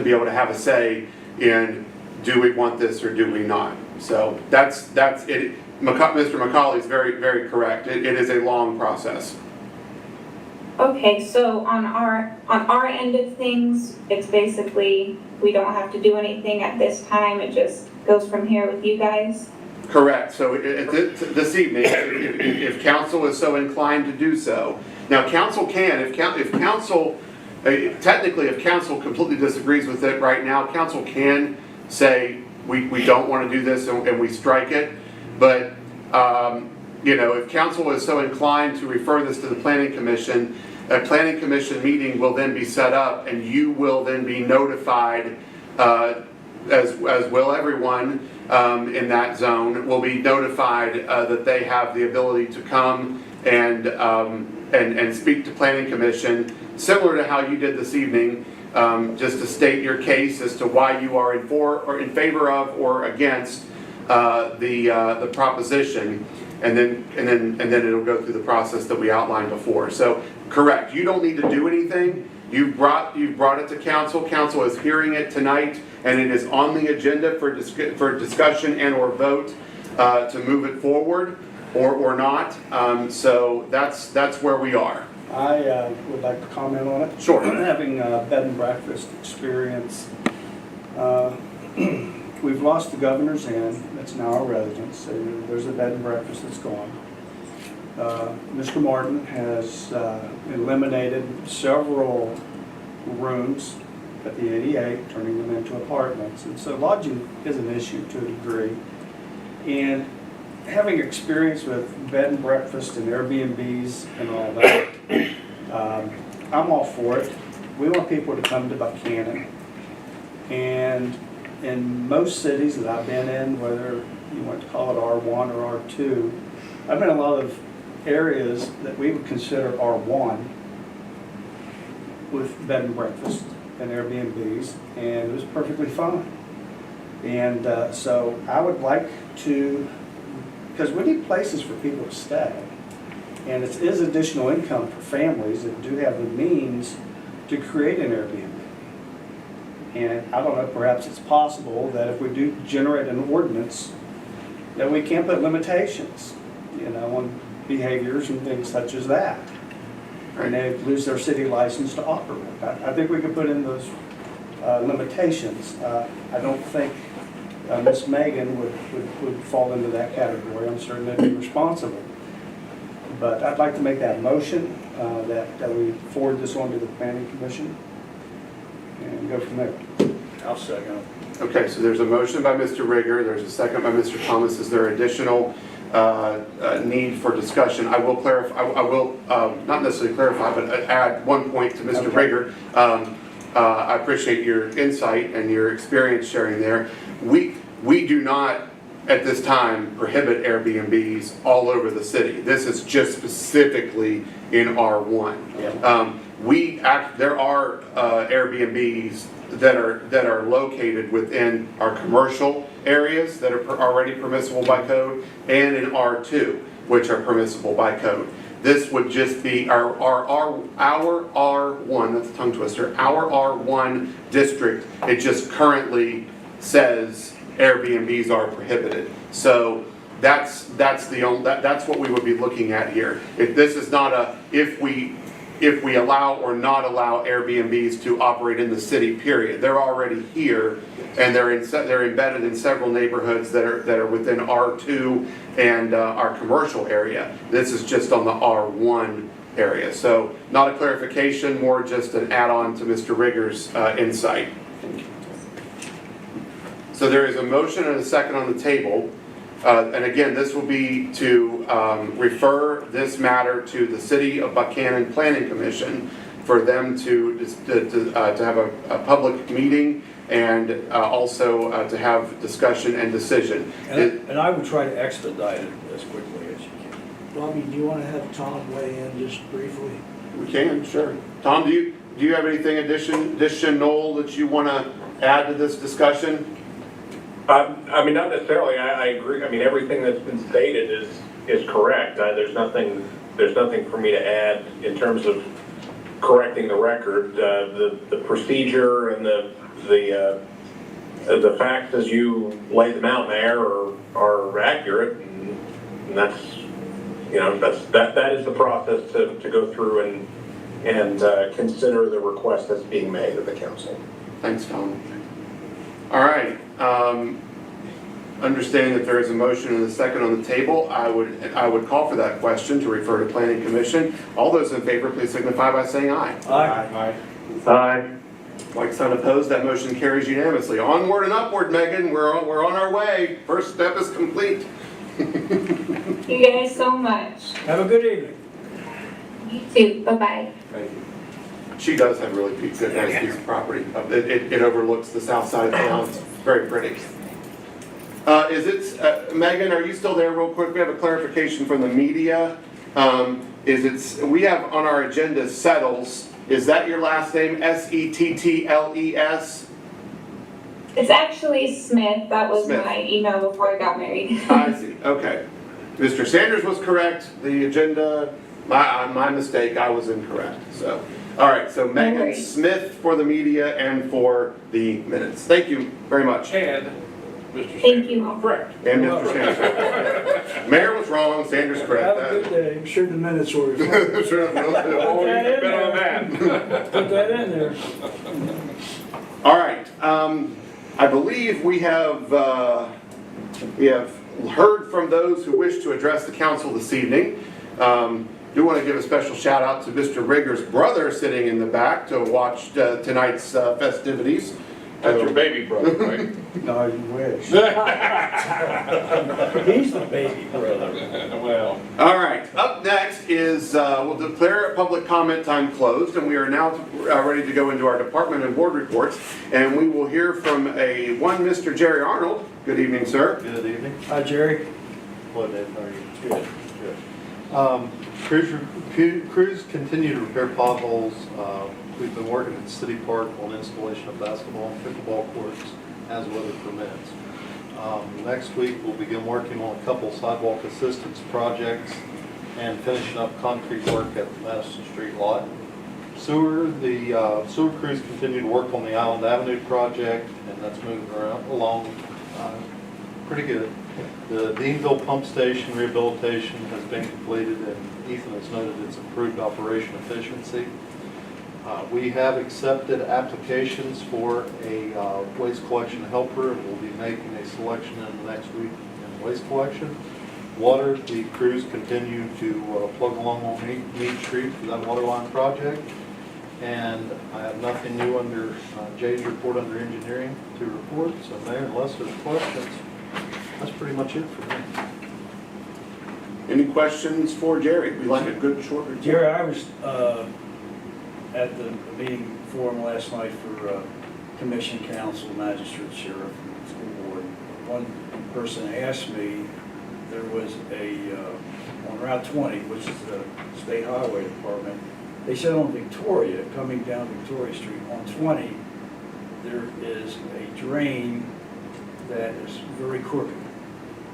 be able to have a say in, do we want this or do we not? So that's it. Mr. McCauley is very, very correct. It is a long process. Okay, so on our end of things, it's basically, we don't have to do anything at this time, it just goes from here with you guys? Correct. So this evening, if council is so inclined to do so. Now, council can, if council, technically, if council completely disagrees with it right now, council can say, we don't want to do this and we strike it. But, if council is so inclined to refer this to the Planning Commission, a Planning Commission meeting will then be set up and you will then be notified, as will everyone in that zone, will be notified that they have the ability to come and speak to Planning Commission, similar to how you did this evening, just to state your case as to why you are in favor of or against the proposition, and then it'll go through the process that we outlined before. So, correct. You don't need to do anything. You've brought it to council. Council is hearing it tonight, and it is on the agenda for discussion and or vote to move it forward or not. So that's where we are. I would like to comment on it. Sure. Having bed and breakfast experience, we've lost the Governor's Inn, that's now our residence. So there's a bed and breakfast that's gone. Mr. Martin has eliminated several rooms at the 88, turning them into apartments. And so lodging is an issue to a degree. And having experience with bed and breakfast and Airbnbs and all that, I'm all for it. We want people to come to Buckhannon. And in most cities that I've been in, whether you want to call it R1 or R2, I've been in a lot of areas that we would consider R1 with bed and breakfast and Airbnbs, and it was perfectly fine. And so I would like to, because we need places for people to stay, and it is additional income for families that do have the means to create an Airbnb. And I don't know, perhaps it's possible that if we do generate an ordinance, that we can put limitations, on behaviors and things such as that. And they lose their city license to operate. I think we could put in those limitations. I don't think Ms. Megan would fall into that category. I'm certain they'd be responsible. But I'd like to make that motion that we forward this on to the Planning Commission and go from there. I'll second. Okay, so there's a motion by Mr. Rigger, there's a second by Mr. Thomas. Is there additional need for discussion? I will clarify, I will not necessarily clarify, but add one point to Mr. Rigger. I appreciate your insight and your experience sharing there. we do not, at this time, prohibit Airbnbs all over the city. This is just specifically in R1. There are Airbnbs that are located within our commercial areas that are already permissible by code, and in R2, which are permissible by code. This would just be our R1, that's a tongue twister, our R1 district. It just currently says Airbnbs are prohibited. So that's what we would be looking at here. If this is not a, if we allow or not allow Airbnbs to operate in the city, period. They're already here, and they're embedded in several neighborhoods that are within R2 and our commercial area. This is just on the R1 area. So not a clarification, more just an add-on to Mr. Rigger's insight. So there is a motion and a second on the table. And again, this will be to refer this matter to the City of Buckhannon Planning Commission for them to have a public meeting and also to have discussion and decision. And I would try to expedite it as quickly as you can. Bobby, do you want to have Tom weigh in just briefly? We can, sure. Tom, do you have anything additional that you want to add to this discussion? I mean, not necessarily. I agree. I mean, everything that's been stated is correct. There's nothing for me to add in terms of correcting the record. The procedure and the facts as you lay them out there are accurate, and that's that is the process to go through and consider the request that's being made of the council. Thanks, Tom. All right. Understanding that there is a motion and a second on the table, I would call for that question to refer to Planning Commission. All those in favor, please signify by saying aye. Aye. Aye. Like sign opposed, that motion carries unanimously. Onward and upward, Megan. We're on our way. First step is complete. Thank you guys so much. Have a good evening. You too. Bye-bye. Thank you. She does have a really good, nice piece of property. It overlooks the south side of town. It's very pretty. Megan, are you still there real quick? We have a clarification from the media. We have on our agenda Settles. Is that your last name? Settles? It's actually Smith. That was Smith. my email before I got married. I see, okay. Mr. Sanders was correct. The agenda, my mistake, I was incorrect, so. All right, so Megan worries. Smith for the media and for the minutes. Thank you very much. And Mr. Thank Sanders. you all. Correct. And Mr. Sanders. Mayor was wrong, Sanders correct. Have a good day. I'm sure the minutes will reflect. Sure, we'll do. Oh, you can bet on that. Put that in there. All right, I believe we have heard from those who wish to address the council this evening. Do want to give a special shout out to Mr. Rigger's brother sitting in the back to watch tonight's festivities. That's your baby brother, right? No, you wish. He's the baby brother. Well. All right, up next is, we'll declare public comment time closed, and we are now ready to go into our department and board reports, and we will hear from one Mr. Jerry Arnold. Good evening, sir. Good evening. Hi, Jerry. What, Dave, how are you? Good. Crews continue to repair potholes. We've been working at City Park on installation of basketball and pickleball courts as weather permits. Next week, we'll begin working on a couple sidewalk assistance projects and finishing up concrete work at the Madison Street lot. The sewer crews continue to work on the Island Avenue project, and that's moving along pretty good. The Deanville pump station rehabilitation has been completed, and Ethan has noted its improved operation efficiency. We have accepted applications for a waste collection helper, and we'll be making a selection in the next week in waste collection. Water, the crews continue to plug along on Mead Street for that water line project. And I have nothing new under Jay's report under engineering to report. So Mayor, unless there's questions, that's pretty much it for me. Any questions for Jerry? We like a good short report. Jerry, I was at the meeting forum last night for commission, council, magistrate, sheriff, and school board. one person asked me, there was on Route 20, which is the State Highway Department, they said on Victoria, coming down Victoria Street, on 20, there is a drain that is very crooked.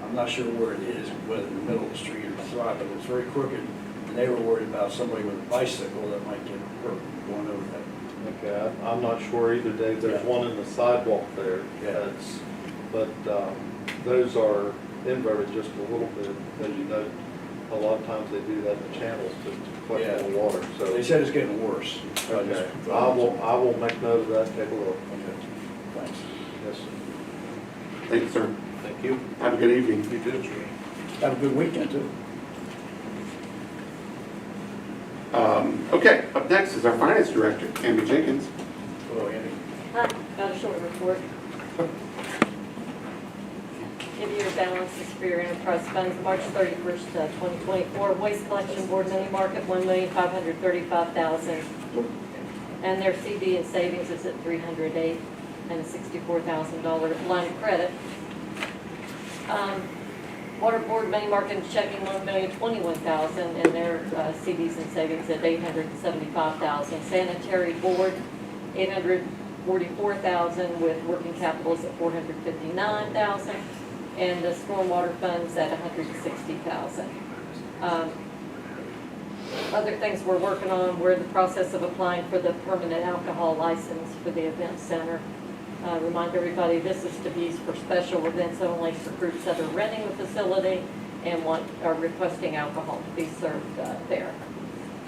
I'm not sure where it is, whether in the middle of the street or the side, but it's very crooked. And they were worried about somebody with a bicycle that might get hurt going over that. Okay, I'm not sure either, Dave. There's one in the sidewalk there. Yeah. But those are inverted just a little bit, as you know. A lot of times they do that in the channels to collect Yeah. the water, so. They said it's getting worse. Okay, I will make note of that, take a look. Okay, thanks. Yes, sir. Thank you, sir. Thank you. Have a good evening. You too. Have a good weekend, too. Okay, up next is our finance director, Amy Jenkins. Hello, Andy. Hi, got a short report. Give you your balances for your enterprise funds, March 31st, 2024, waste collection board money market, $1,535,000. And their CD and savings is at $308 and a $64,000 line of credit. Water board money market and checking $1,021,000 and their CDs and savings at $875,000. Sanitary board, $844,000 with working capitals at $459,000. And the stormwater funds at $160,000. Other things we're working on, we're in the process of applying for the permanent alcohol license for the event center. Remind everybody, this is to be used for special events only for groups that are renting the facility and are requesting alcohol to be served there.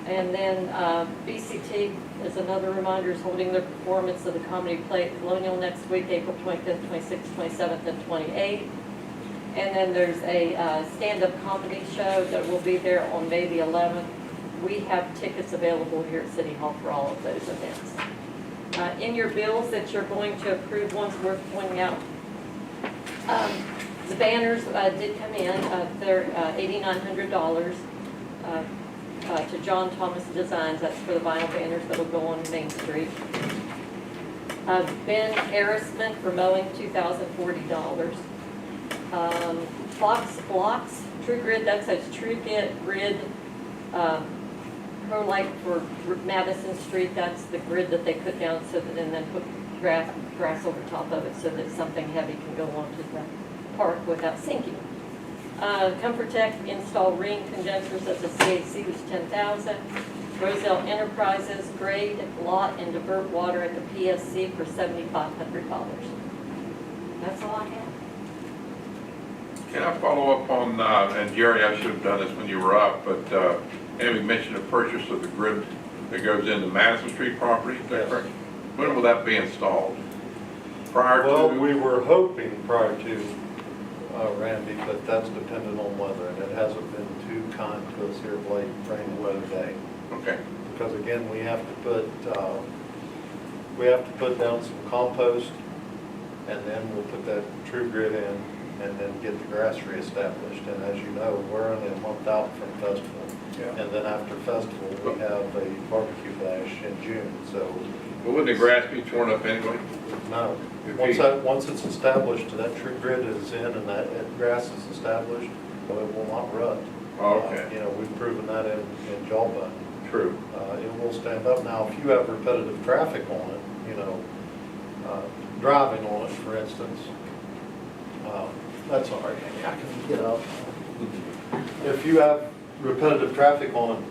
And then BCT, as another reminder, is holding their performance of the Comedy Play at Colonial next week, April 25th, 26th, 27th, and 28th. And then there's a stand-up comedy show that will be there on May the 11th. We have tickets available here at City Hall for all of those events. In your bills that you're going to approve, one's worth pointing out. The banners did come in. They're $8,900 to John Thomas Designs. That's for the vinyl banners that will go on Main Street. Ben Harrisman for mowing, $2,040. Fox Blocks, True Grid, that says True Grid, Pro Light for Madison Street, that's the grid that they put down so that, and then put grass over top of it so that something heavy can go onto the park without sinking. Comfort Tech install ring condensers at the CAC was $10,000. Roselle Enterprises grade, lot, and divert water at the PSC for $7,500. That's all I have. Can I follow up on, and Jerry, I should have done this when you were up, but Amy mentioned the purchase of the grid that goes into Madison Street property, is that Yes. correct? When will that be installed? Prior to? Well, we were hoping prior to, Randy, but that's dependent on weather, and it hasn't been too kind to us here of late, rainy weather day. Okay, Because again, we have to put down some compost, and then we'll put that True Grid in, and then get the grass reestablished. And as you know, we're only a month out from festival. Yeah. And then after festival, we have a barbecue bash in June, so. but wouldn't the grass be torn up anyway? No, If once it's established, that True Grid is in and that grass is established, so it will not rut. Okay. You know, we've proven that in Jawbone. True. It will stand up. Now, if you have repetitive traffic on it, you know, driving on it, for instance, that's all right, I can get up. If you have repetitive traffic on it,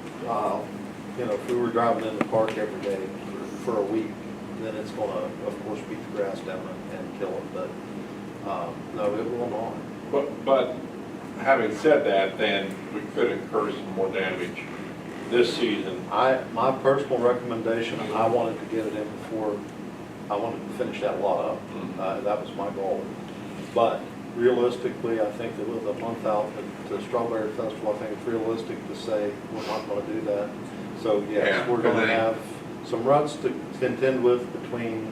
you know, if we were driving in the park every day for a week, then it's gonna, of course, beat the grass down and kill it, but, no, it will not. But having said that, then we could incur some more damage this season. My personal recommendation, I wanted to get it in before, I wanted to finish that lot up. That was my goal. But realistically, I think that with a month out at the Strawberry Festival, I think it's realistic to say we're not going to do that. So yes, Yeah, we're going to because have some ruts to contend with between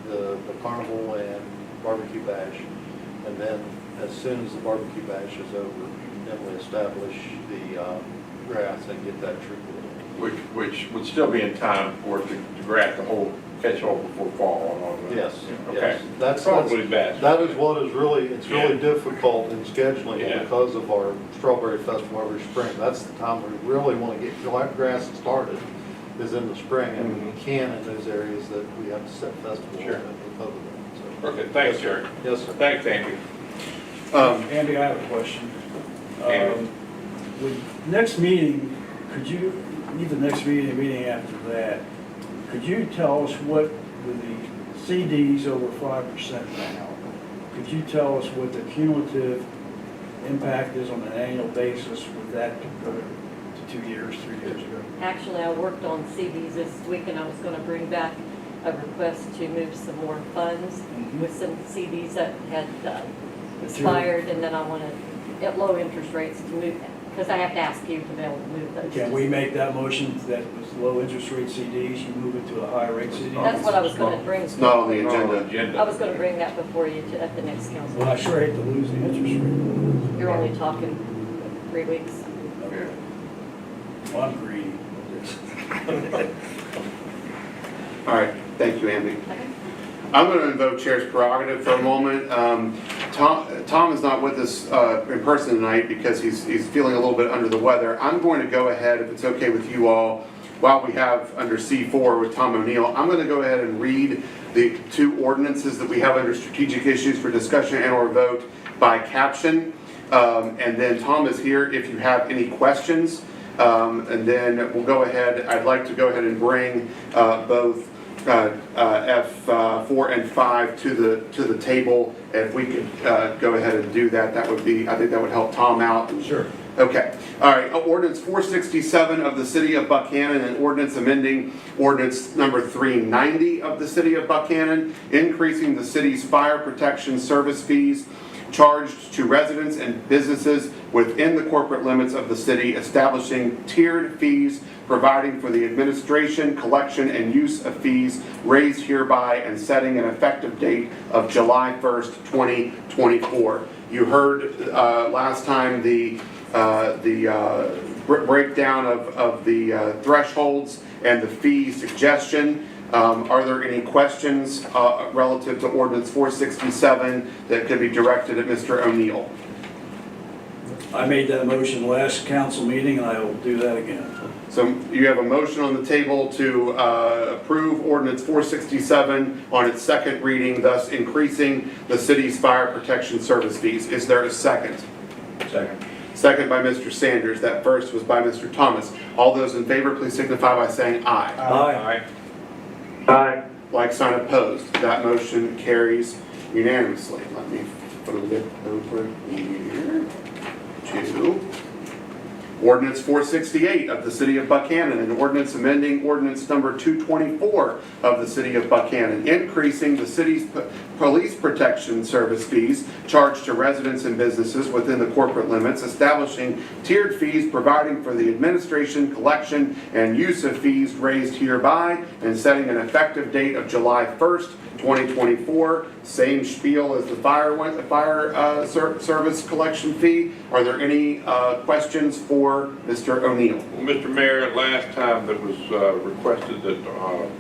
the carnival and barbecue bash. And then as soon as the barbecue bash is over, then we establish the grass and get that treated. Which would still be in time for it to grass, the whole catch all before fall and all that. Yes, Okay. yes. That's Probably best. That is what is really, it's really difficult in scheduling Yeah. because of our Strawberry Festival every spring. That's the time we really want to get grass started, is in the spring, and we can in those areas that we have to set festivals Sure. because of that. So, Okay, thanks, Jerry. yes, sir. Thanks, Andy. Andy, I have a question. Andy. With next meeting, could you, either next meeting or meeting after that, could you tell us what, with the CDs over 5% now, could you tell us what the cumulative impact is on an annual basis with that compared to 2 years, 3 years ago? Actually, I worked on CDs this week, and I was gonna bring back a request to move some more funds with some CDs that had expired, and then I wanted, at low interest rates, to move, because I have to ask you to be able to move those. Can we make that motion that was low interest rate CDs, you move it to a higher rate CD? That's what I was gonna bring. It's not on the agenda. I was gonna bring that before you at the next council. Well, I sure hate to lose the interest rate. You're only talking 3 weeks. Okay. Well, I'm greedy with this. All right, thank you, Andy. Okay. I'm going to invoke Chair's prerogative for a moment. Tom is not with us in person tonight because he's feeling a little bit under the weather. I'm going to go ahead, if it's okay with you all, while we have under C4 with Tom O'Neill, I'm going to go ahead and read the 2 ordinances that we have under strategic issues for discussion and or vote by caption. And then Tom is here if you have any questions. And then we'll go ahead, I'd like to go ahead and bring both F4 and 5 to the table. If we could go ahead and do that, that would be, I think that would help Tom out. Sure. Okay, all right, ordinance 467 of the city of Buckhannon and ordinance amending ordinance number 390 of the city of Buckhannon, increasing the city's fire protection service fees charged to residents and businesses within the corporate limits of the city, establishing tiered fees, providing for the administration, collection, and use of fees raised hereby, and setting an effective date of July 1st, 2024. You heard last time the breakdown of the thresholds and the fee suggestion. Are there any questions relative to ordinance 467 that could be directed at Mr. O'Neill? I made that motion last council meeting, and I will do that again. So you have a motion on the table to approve ordinance 467 on its second reading, thus increasing the city's fire protection service fees. Is there a second? Second. Second by Mr. Sanders. That first was by Mr. Thomas. All those in favor, please signify by saying aye. Aye. Aye. Like sign opposed. That motion carries unanimously. Let me flip it over here to ordinance 468 of the city of Buckhannon and ordinance amending ordinance number 224 of the city of Buckhannon, increasing the city's police protection service fees charged to residents and businesses within the corporate limits, establishing tiered fees, providing for the administration, collection, and use of fees raised hereby, and setting an effective date of July 1st, 2024. Same spiel as the fire service collection fee. Are there any questions for Mr. O'Neill? Well, Mr. Mayor, last time that was requested that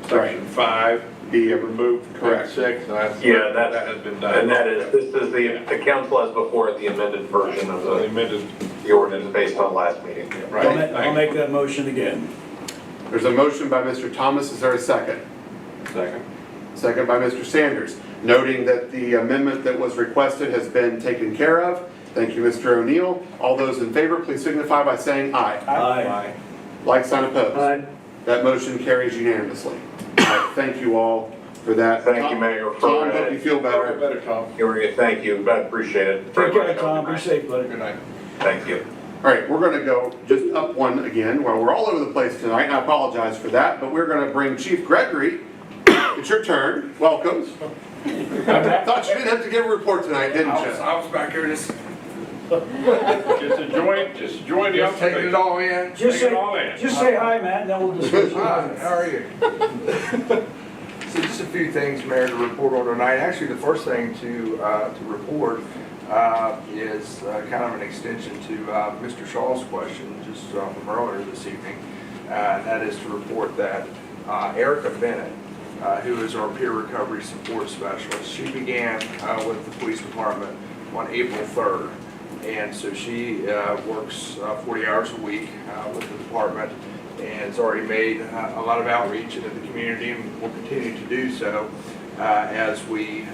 section 5 be removed from Correct. 6, and I Yeah, that has been done. And that is, this is the council has before it the amended version of The amended, the ordinance based on last meeting. right? I'll make that motion again. There's a motion by Mr. Thomas. Is there a second? Second. Second by Mr. Sanders. Noting that the amendment that was requested has been taken care of. Thank you, Mr. O'Neill. All those in favor, please signify by saying aye. Aye. Like sign opposed. Aye. That motion carries unanimously. All right, thank you all for that. Thank you, Mayor. Tom, hope you feel better. Better, Tom. Thank you, I appreciate it. Take care, Tom. Be safe, buddy. Good night. Thank you. All right, we're going to go just up one again. Well, we're all over the place tonight, and I apologize for that, but we're going to bring Chief Gregory. It's your turn. Welcome. Thought you didn't have to give a report tonight, didn't you? I was back here just Just enjoy the taking it all in. Just Take it all in. say hi, Matt, and then we'll discuss. Hi, how are you? So just a few things, Mayor, to report on tonight. Actually, the first thing to report is kind of an extension to Mr. Shaw's question just from earlier this evening. And that is to report that Erica Bennett who is our peer recovery support specialist. She began with the police department on April 3rd. And so she works 40 hours a week with the department and has already made a lot of outreach into the community and will continue to do so as we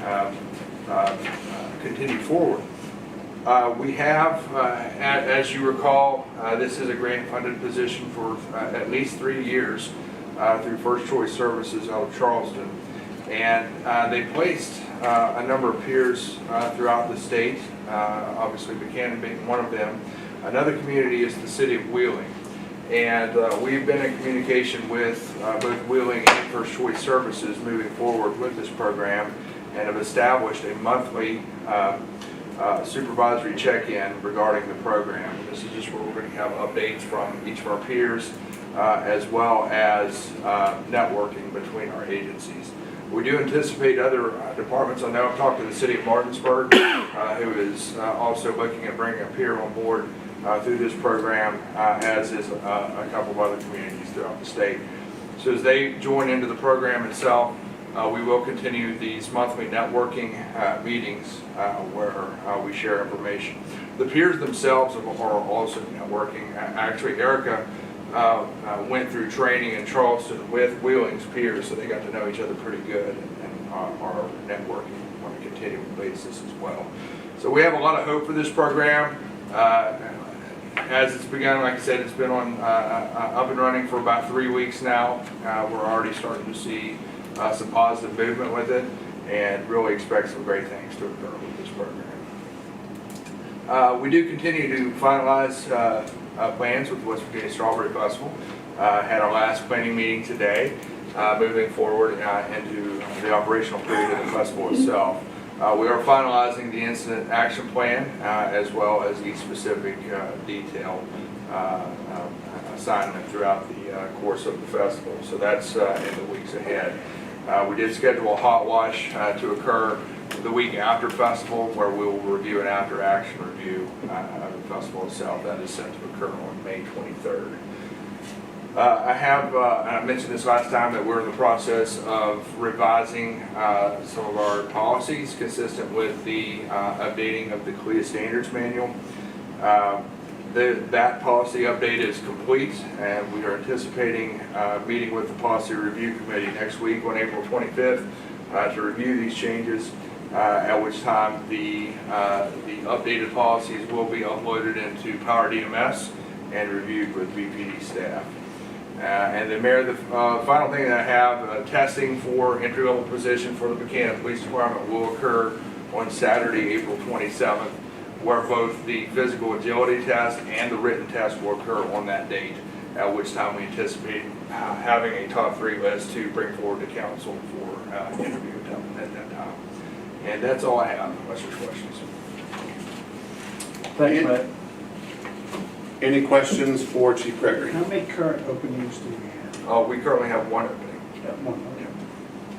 continue forward. We have, as you recall, this is a grant-funded position for at least 3 years through First Choice Services out of Charleston. And they placed a number of peers throughout the state, obviously Buckhannon being one of them. Another community is the city of Wheeling. And we've been in communication with both Wheeling and First Choice Services moving forward with this program and have established a monthly supervisory check-in regarding the program. This is just where we're going to have updates from each of our peers as well as networking between our agencies. We do anticipate other departments. I know I've talked to the city of Martinsburg, who is also looking at bringing a peer on board through this program, as is a couple of other communities throughout the state. So as they join into the program itself, we will continue these monthly networking meetings where we share information. The peers themselves are also networking. Actually, Erica went through training in Charleston with Wheeling's peers, so they got to know each other pretty good and are networking on a continual basis as well. So we have a lot of hope for this program. As it's begun, like I said, it's been on up and running for about 3 weeks now. We're already starting to see some positive movement with it and really expect some great things to occur with this program. We do continue to finalize plans with the West Virginia Strawberry Festival. Had our last planning meeting today, moving forward into the operational period of the festival itself. We are finalizing the incident action plan as well as the specific detail assignment throughout the course of the festival. So that's in the weeks ahead. We did schedule a hot wash to occur the week after festival, where we will review an after action review of the festival itself. That is set to occur on May 23rd. I mentioned this last time that we're in the process of revising some of our policies consistent with the updating of the CLIA standards manual. That policy update is complete, and we are anticipating meeting with the policy review committee next week on April 25th to review these changes, at which time the updated policies will be uploaded into Power DMS and reviewed with BPD staff. And then, Mayor, the final thing that I have, testing for entry-level position for the Buckhannon Police Department will occur on Saturday, April 27th, where both the physical agility test and the written test will occur on that date, at which time we anticipate having a top 3 list to bring forward to council for interview at that time. And that's all I have, unless there's questions. Thanks, Matt. Any questions for Chief Gregory? How many current openings do we have? We currently have 1 opening. One, okay.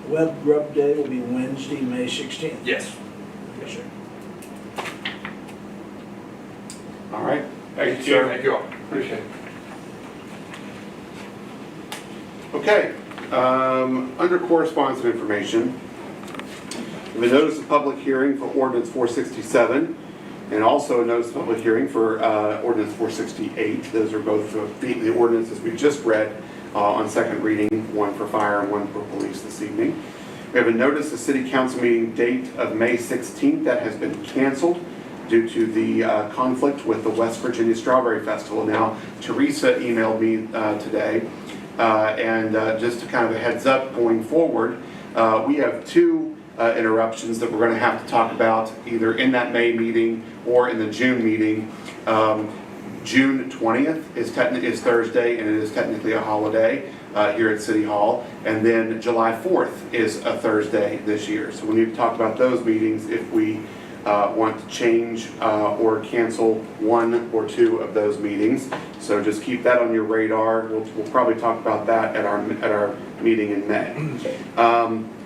Web Grub Day will be Wednesday, May 16th. Yes. Yes, sir. All right. Thank you, Thank you all. Appreciate it. Okay, under correspondence and information, we have a notice of public hearing for ordinance 467, and also a notice of public hearing for ordinance 468. Those are both the ordinances we just read on second reading, one for fire and one for police this evening. We have a notice of city council meeting date of May 16th that has been canceled due to the conflict with the West Virginia Strawberry Festival. Now, Teresa emailed me today, and just to kind of a heads up going forward, we have 2 interruptions that we're going to have to talk about either in that May meeting or in the June meeting. June 20th is Thursday, and it is technically a holiday here at City Hall. And then July 4th is a Thursday this year. So we need to talk about those meetings if we want to change or cancel 1 or 2 of those meetings. So just keep that on your radar. We'll probably talk about that at our meeting in May.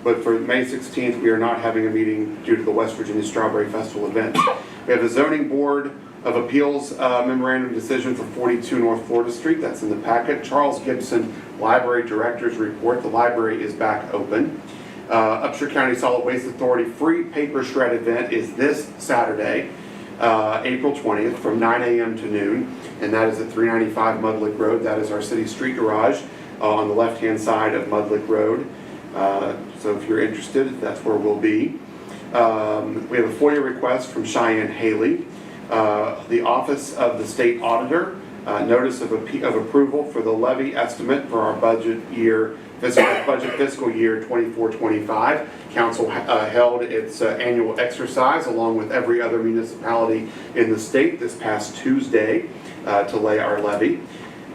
But for May 16th, we are not having a meeting due to the West Virginia Strawberry Festival event. We have a zoning board of Appeals memorandum decision for 42 North Florida Street. That's in the packet. Charles Gibson, Library Director's report. The library is back open. Upshur County Solid Waste Authority free paper shred event is this Saturday, April 20th from 9 a.m. to noon, and that is at 395 Mudlick Road. That is our city street garage on the left-hand side of Mudlick Road. So if you're interested, that's where we'll be. We have a FOIA request from Cheyenne Haley. The Office of the State Auditor, notice of approval for the levy estimate for our budget fiscal year 24-25. Council held its annual exercise along with every other municipality in the state this past Tuesday to lay our levy.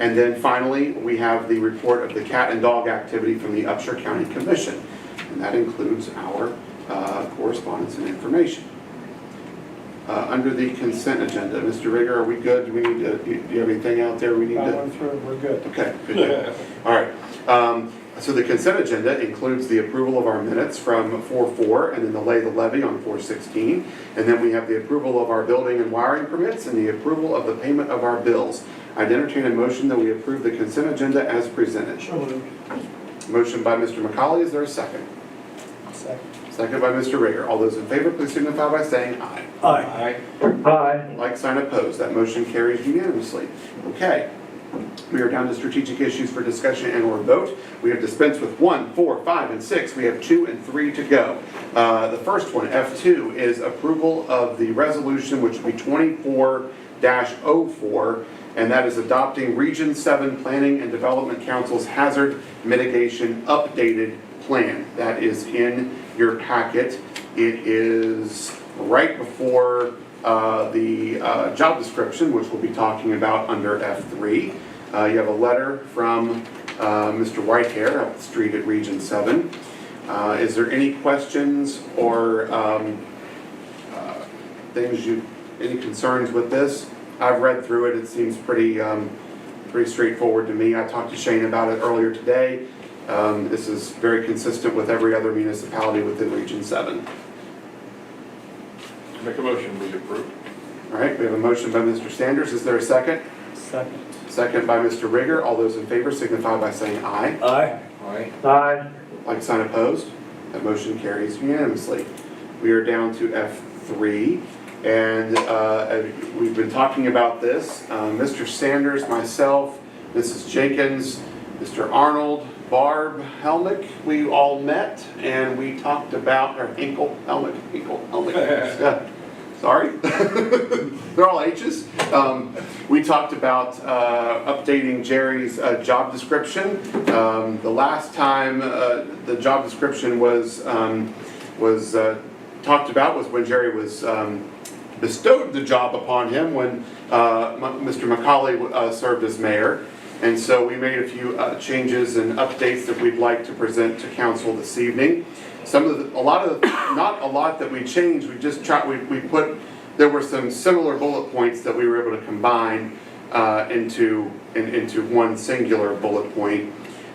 And then finally, we have the report of the cat and dog activity from the Upshur County Commission. And that includes our correspondence and information. Under the consent agenda, Mr. Rigger, are we good? Do we need to, do you have anything out there we need I to? went through it, we're good. Okay, good. All right. So the consent agenda includes the approval of our minutes from 4/4 and then the lay the levy on 4/16. And then we have the approval of our building and wiring permits and the approval of the payment of our bills. I'd entertain a motion that we approve the consent agenda as presented. So moved. Motion by Mr. McCauley, is there a second? Second. Second by Mr. Rigger. All those in favor, please signify by saying aye. Aye. Aye. Like sign opposed, that motion carries unanimously. Okay, we are down to strategic issues for discussion and or vote. We have dispensed with 1, 4, 5, and 6. We have 2 and 3 to go. The first one, F2, is approval of the resolution, which would be 24-04, and that is adopting Region 7 Planning and Development Council's Hazard Mitigation Updated Plan. That is in your packet. It is right before the job description, which we'll be talking about under F3. You have a letter from Mr. Whitehair up the street at Region 7. Is there any questions or any concerns with this? I've read through it. It seems pretty straightforward to me. I talked to Shane about it earlier today. This is very consistent with every other municipality within Region 7. Make a motion, we approve. All right, we have a motion by Mr. Sanders. Is there a second? Second. Second by Mr. Rigger. All those in favor signify by saying aye. Aye. Aye. Aye. Like sign opposed. That motion carries unanimously. We are down to F3, and we've been talking about this. Mr. Sanders, myself, Mrs. Jenkins, Mr. Arnold, Barb Helmick, we all met and we talked about our Hinkle Helmick. Yeah. Sorry, they're all H's. We talked about updating Jerry's job description. The last time the job description was talked about was when Jerry was bestowed the job upon him when Mr. McCauley served as mayor. And so we made a few changes and updates that we'd like to present to council this evening. Not a lot that we changed. We just there were some similar bullet points that we were able to combine into one singular bullet point.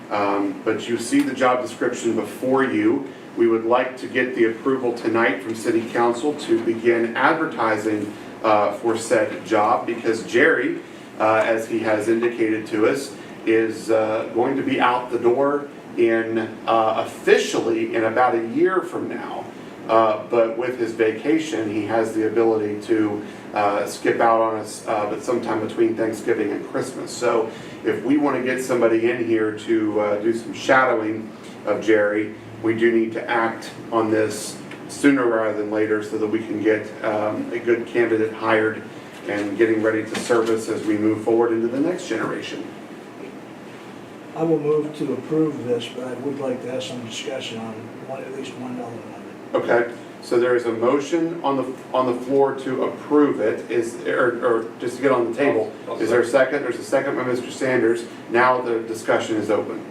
But you see the job description before you. We would like to get the approval tonight from City Council to begin advertising for said job, because Jerry, as he has indicated to us, is going to be out the door officially in about a year from now. But with his vacation, he has the ability to skip out on us, but sometime between Thanksgiving and Christmas. So if we want to get somebody in here to do some shadowing of Jerry, we do need to act on this sooner rather than later so that we can get a good candidate hired and getting ready to service as we move forward into the next generation. I will move to approve this, but I would like to have some discussion on at least one element of it. Okay, so there is a motion on the floor to approve it, or just to get on the table. Is there a second? There's a second by Mr. Sanders. Now the discussion is open.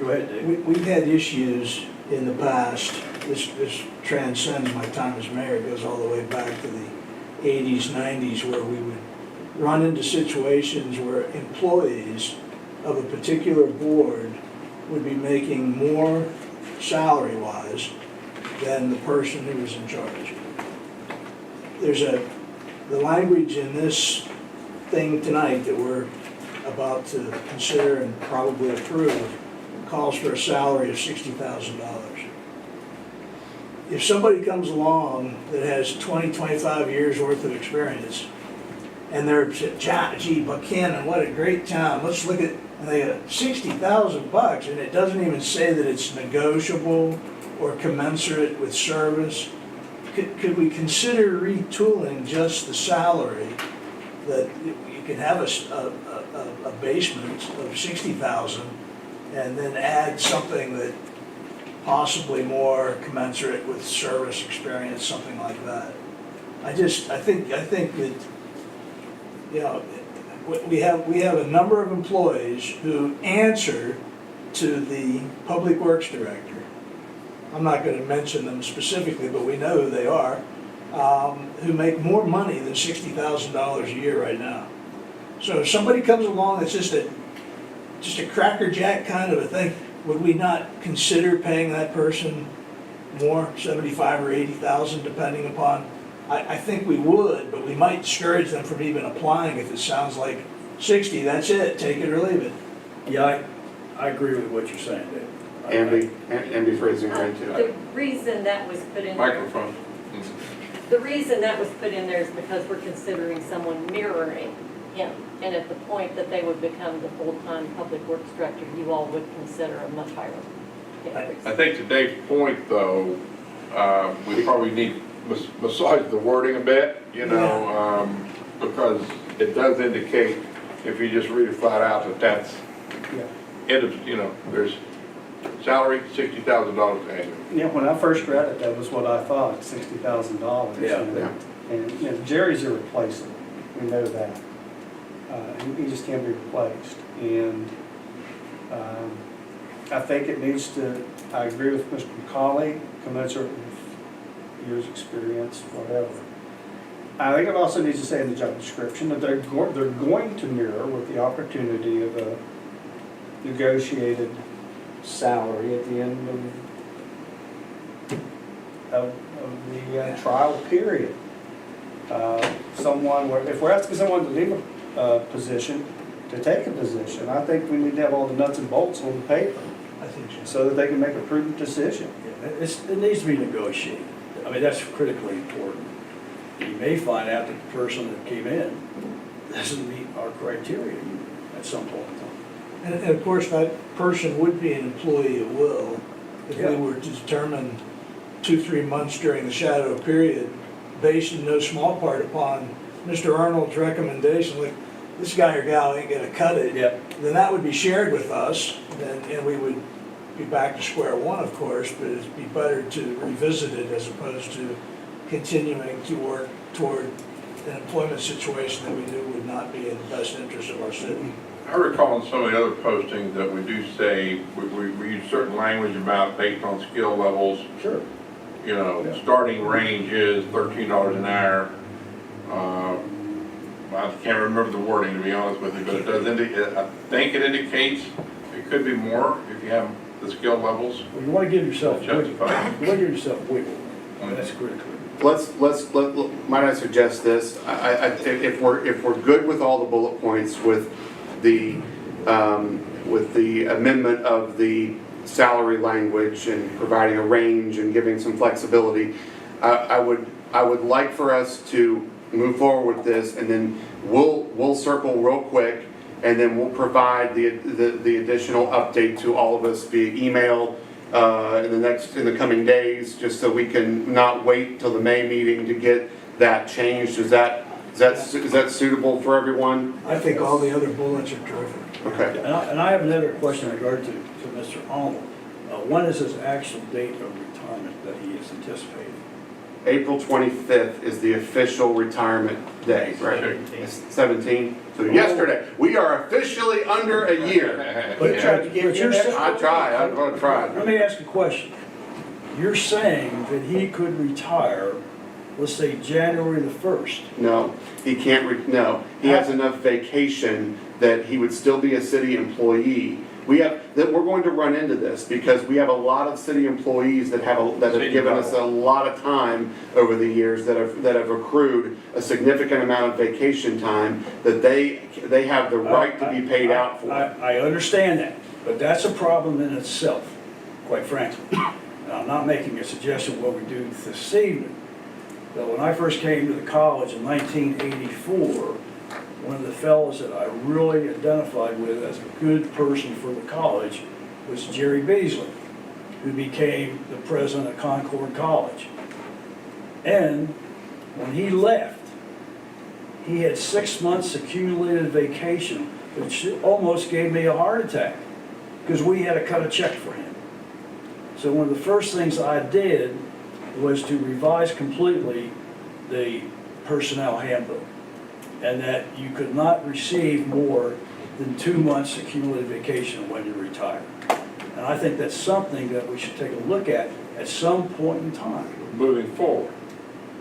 Go ahead, Dave. We've had issues in the past, this transcends my time as mayor, it goes all the way back to the 80s, 90s, where we would run into situations where employees of a particular board would be making more salary-wise than the person who was in charge. the language in this thing tonight that we're about to consider and probably approve calls for a salary of $60,000. If somebody comes along that has 20, 25 years worth of experience, and they're, gee, Buckhannon, what a great town, let's look at, and they got $60,000, and it doesn't even say that it's negotiable or commensurate with service. Could we consider retooling just the salary, that you could have a basement of 60,000 and then add something that possibly more commensurate with service experience, something like that? I think that, you know, we have a number of employees who answer to the Public Works Director. I'm not going to mention them specifically, but we know who they are, who make more money than $60,000 a year right now. So if somebody comes along that's just a crackerjack kind of a thing, would we not consider paying that person more, 75 or 80,000, depending upon? I think we would, but we might discourage them from even applying if it sounds like 60, that's it, take it or leave it. Yeah, I agree with what you're saying, Dave. Amby's raising her hand too. The reason that was put in there. Microphone. The reason that was put in there is because we're considering someone mirroring him. And at the point that they would become the full-time public works director, you all would consider a much higher increase. I think to Dave's point, though, we probably need to massage the wording a bit, you know, because it does indicate, if you just read it flat out, that that's, you know, there's salary, $60,000 annually. Yeah, when I first read it, that was what I thought, $60,000. Yeah. And, you know, Jerry's irreplaceable, we know that. He just can't be replaced. And I think it needs to, I agree with Mr. McCauley, commensurate with years' experience, whatever. I think it also needs to say in the job description that they're going to mirror with the opportunity of a negotiated salary at the end of the trial period. If we're asking someone to leave a position, to take a position, I think we need to have all the nuts and bolts on the paper. I think So that they can make a prudent decision. Yeah, it needs to be negotiated. I mean, that's critically important. You may find out that the person that came in doesn't meet our criteria at some point in time. And of course, that person would be an employee at will if we were to determine 2-3 months during the shadow period, based in no small part upon Mr. Arnold's recommendation, like, this guy or gal ain't gonna cut it. Then that would be shared with us, and we would be back to square one, of course, but it'd be better to revisit it as opposed to continuing to work toward an employment situation that we knew would not be in the best interest of our city. I recall in some of the other postings that we do say, we use certain language about based on skill levels. Sure. You know, starting range is $13 an hour. I can't remember the wording, to be honest with you, but it does indicate, I think it indicates it could be more if you have the skill levels. Well, you want to give yourself wiggle. Justified. You want to give yourself wiggle. I mean, that's critical. Might I suggest this? If we're good with all the bullet points with the amendment of the salary language and providing a range and giving some flexibility, I would like for us to move forward with this, and then we'll circle real quick, and then we'll provide the additional update to all of us via email in the coming days, just so we can not wait till the May meeting to get that changed. Is that suitable for everyone? I think all the other bullets are terrific. Okay. And I have another question in regard to Mr. Arnold. When is his actual date of retirement that he is anticipating? April 25th is the official retirement day, right? 17. So yesterday, we are officially under a year. But you're saying, I'm going to try. let me ask a question. You're saying that he could retire, let's say January the 1st? No, he can't, no. He has enough vacation that he would still be a city employee, that we're going to run into this because we have a lot of city employees that have given us a lot of time over the years that have accrued a significant amount of vacation time that they have the right to be paid out for. I understand that, but that's a problem in itself, quite frankly. And I'm not making a suggestion what we do this evening. But when I first came to the college in 1984, one of the fellows that I really identified with as a good person for the college was Jerry Beasley, who became the president of Concord College. And when he left, he had 6 months accumulated vacation, which almost gave me a heart attack because we had to cut a check for him. So one of the first things I did was to revise completely the personnel handbook, and that you could not receive more than 2 months accumulated vacation when you retire. And I think that's something that we should take a look at some point in time. Moving forward.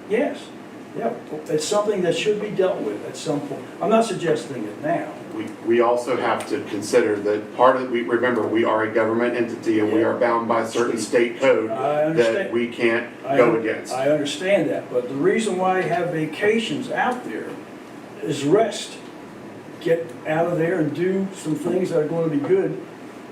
Yes, yeah, it's something that should be dealt with at some point. I'm not suggesting it now. We also have to consider that remember, we are a government entity and we are bound by certain state code that we can't go against. I understand that, but the reason why I have vacations out there is rest. Get out of there and do some things that are going to be good,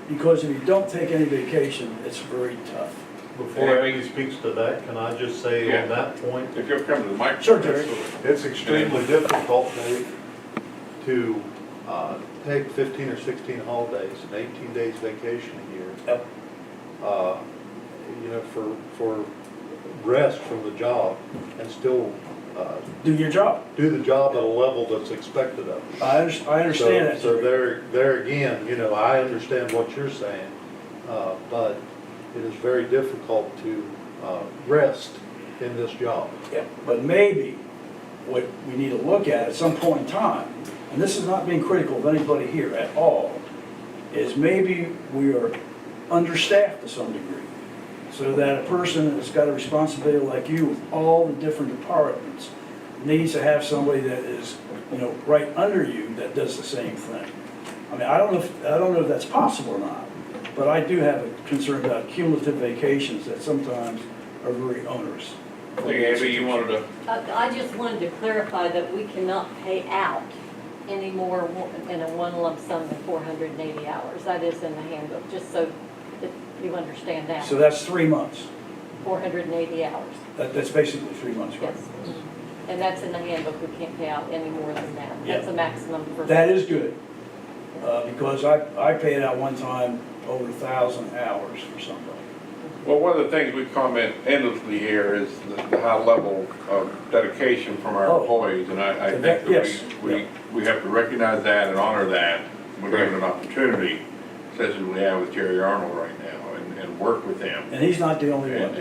because if you don't take any vacation, it's very tough. Before Aggie speaks to that, can I just say on that point? If you'll come to the microphone. Sure, Jerry. It's extremely difficult, Dave, to take 15 or 16 holidays and 18 days vacation a year. Yep. You know, for rest from the job and still Do your job. do the job at a level that's expected of you. I understand that. So there again, you know, I understand what you're saying, but it is very difficult to rest in this job. Yeah, but maybe what we need to look at some point in time, and this is not being critical of anybody here at all, is maybe we are understaffed to some degree. So that a person that's got a responsibility like you with all the different departments needs to have somebody that is, you know, right under you that does the same thing. I mean, I don't know if that's possible or not, but I do have a concern about cumulative vacations that sometimes are very onerous. Hey, Abby, you wanted to? I just wanted to clarify that we cannot pay out any more in a one lump sum than 480 hours. That is in the handbook, just so that you understand that. So that's 3 months. 480 hours, That's basically 3 months, right? yes. And that's in the handbook, we can't pay out any more than that. Yeah. That's a maximum for. That is good, because I paid out one time over 1,000 hours for somebody. Well, one of the things we comment endlessly here is the high level of dedication from our employees, and I think that Yes. we have to recognize that and honor that when given an opportunity, such as we have with Jerry Arnold right now, and work with them. And he's not the only one.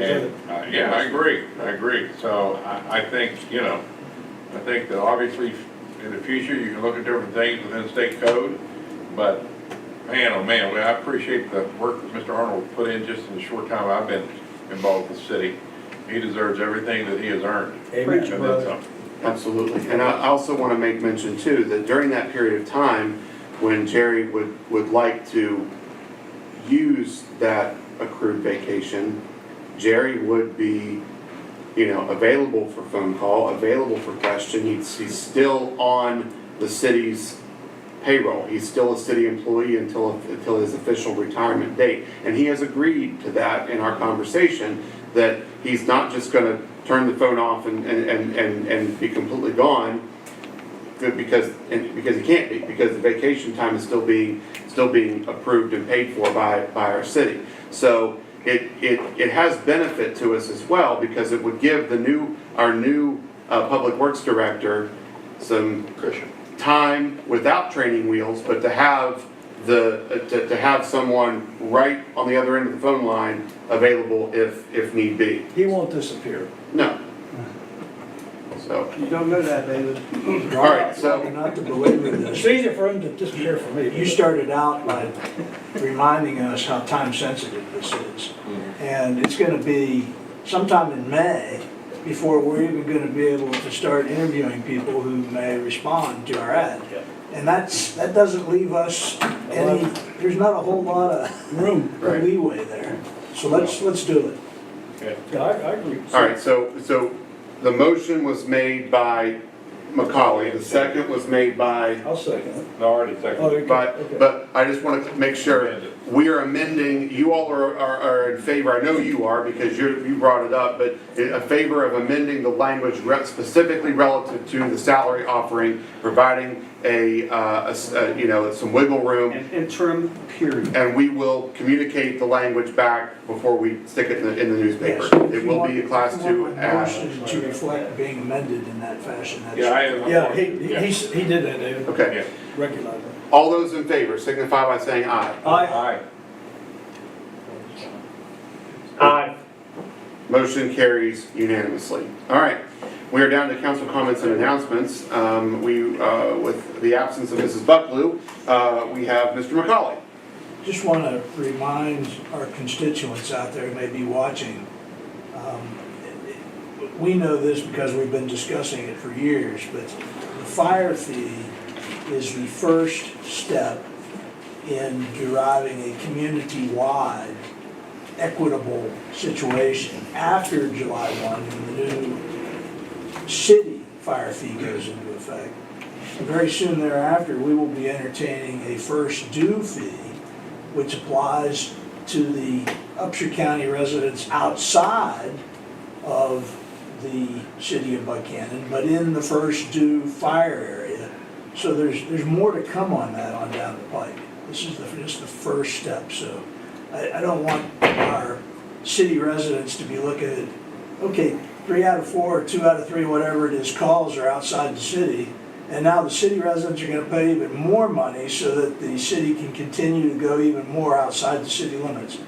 Yeah, I agree. So I think, you know, I think that obviously in the future, you can look at different things within state code, but man, oh man, I appreciate the work that Mr. Arnold put in just in the short time I've been involved with the city. He deserves everything that he has earned. Amen. And then some. Absolutely. And I also want to make mention too, that during that period of time, when Jerry would like to use that accrued vacation, Jerry would be, you know, available for phone call, available for question. He's still on the city's payroll. He's still a city employee until his official retirement date. And he has agreed to that in our conversation, that he's not just going to turn the phone off and be completely gone, because he can't be, because the vacation time is still being approved and paid for by our city. So it has benefit to us as well, because it would give our new public works director some time without training wheels, but to have someone right on the other end of the phone line available if need be. He won't disappear. No. So. You don't know that, David. All right, so. Not to belabor this. It's easier for him to disappear from me. You started out by reminding us how time sensitive this is. And it's going to be sometime in May before we're even going to be able to start interviewing people who may respond to our ad. And that doesn't leave us any, there's not a whole lot of room or Right. leeway there. So let's do it. Yeah, I agree. All right, so the motion was made by Macaulay, the second was made by, I'll second it. No, already Oh, seconded. okay, okay. but I just want to make sure, we are amending, you all are in favor, I know you are, because you brought it up, but in favor of amending the language specifically relative to the salary offering, providing some wiggle room, An interim period. and we will communicate the language back before we stick it in the newspaper. Yes. It will be a class If you 2 want my ad. motion to reflect being amended in that fashion, that's. Yeah, I am. Yeah, he did that, David. Okay, Recognize that. all those in favor signify by saying aye. Aye. Aye. Motion carries unanimously. All right, we are down to council comments and announcements. With the absence of Mrs. Bucklew, we have Mr. Macaulay. Just want to remind our constituents out there who may be watching, we know this because we've been discussing it for years, but the fire fee is the first step in deriving a community-wide equitable situation after July 1, when the new city fire fee goes into effect. Very soon thereafter, we will be entertaining a first due fee, which applies to the Upshur County residents outside of the city of Buckhannon, but in the first due fire area. So there's more to come on that on down the pike. This is just the first step. So I don't want our city residents to be looking at, okay, 3 out of 4, 2 out of 3, whatever it is, calls are outside the city. And now the city residents are going to pay even more money so that the city can continue to go even more outside the city limits.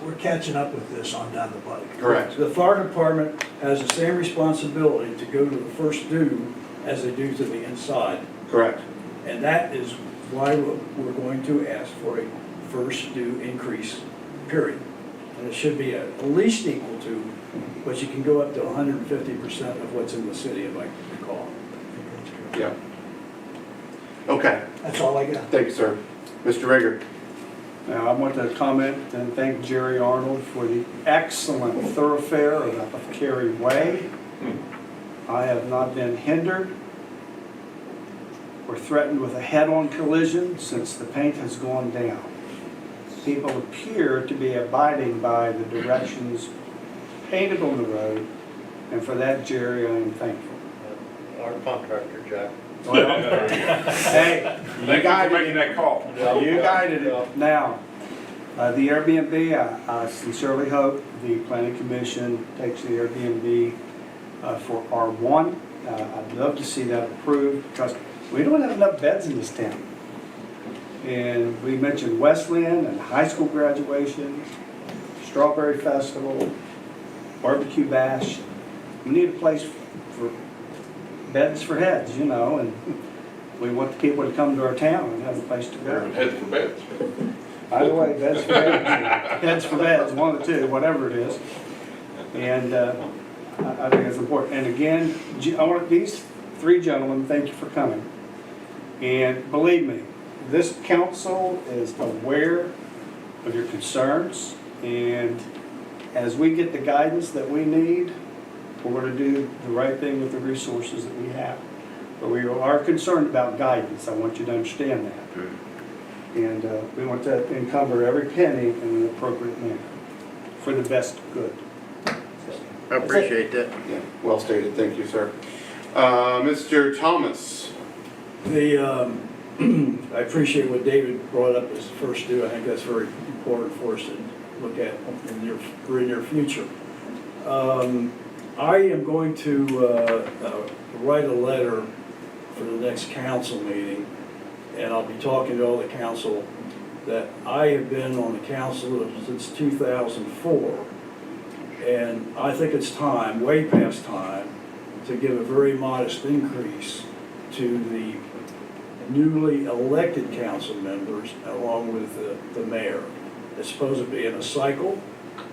We're catching up with this on down the pike. Correct. The fire department has the same responsibility to go to the first due as they do to the inside. Correct. And that is why we're going to ask for a first due increase, period. And it should be at least equal to, but you can go up to 150% of what's in the city, if I recall. Yeah. Okay, That's all I got. thank you, sir. Mr. Rigger. Now, I want to comment and thank Jerry Arnold for the excellent thoroughfare of Cary Way. I have not been hindered or threatened with a head-on collision since the paint has gone down. People appear to be abiding by the directions painted on the road, and for that, Jerry, I am thankful. Our contractor, Jack. Well, hey, you Thank you for guided making that call. You guided it. Now, the Airbnb, I sincerely hope the planning commission takes the Airbnb for R1. I'd love to see that approved because we don't have enough beds in this town. And we mentioned Wesleyan and high school graduation, Strawberry Festival, barbecue bash. We need a place for beds for heads, you know, and we want the people to come to our town and have a place to go. Heads for beds. Either way, beds for heads, heads for beds, one of the two, whatever it is. And I think it's important. And again, I want these 3 gentlemen, thank you for coming. And believe me, this council is aware of your concerns. And as we get the guidance that we need, we're going to do the right thing with the resources that we have. But we are concerned about guidance. I want you to understand that. And we want to encumber every penny in an appropriate manner for the best good. I appreciate that. Yeah, well stated, thank you, sir. Mr. Thomas. I appreciate what David brought up as the first due. I think that's very important for us to look at in the near future. I am going to write a letter for the next council meeting, and I'll be talking to all the council that I have been on the council since 2004. And I think it's time, way past time, to give a very modest increase to the newly elected council members along with the mayor. It's supposed to be in a cycle,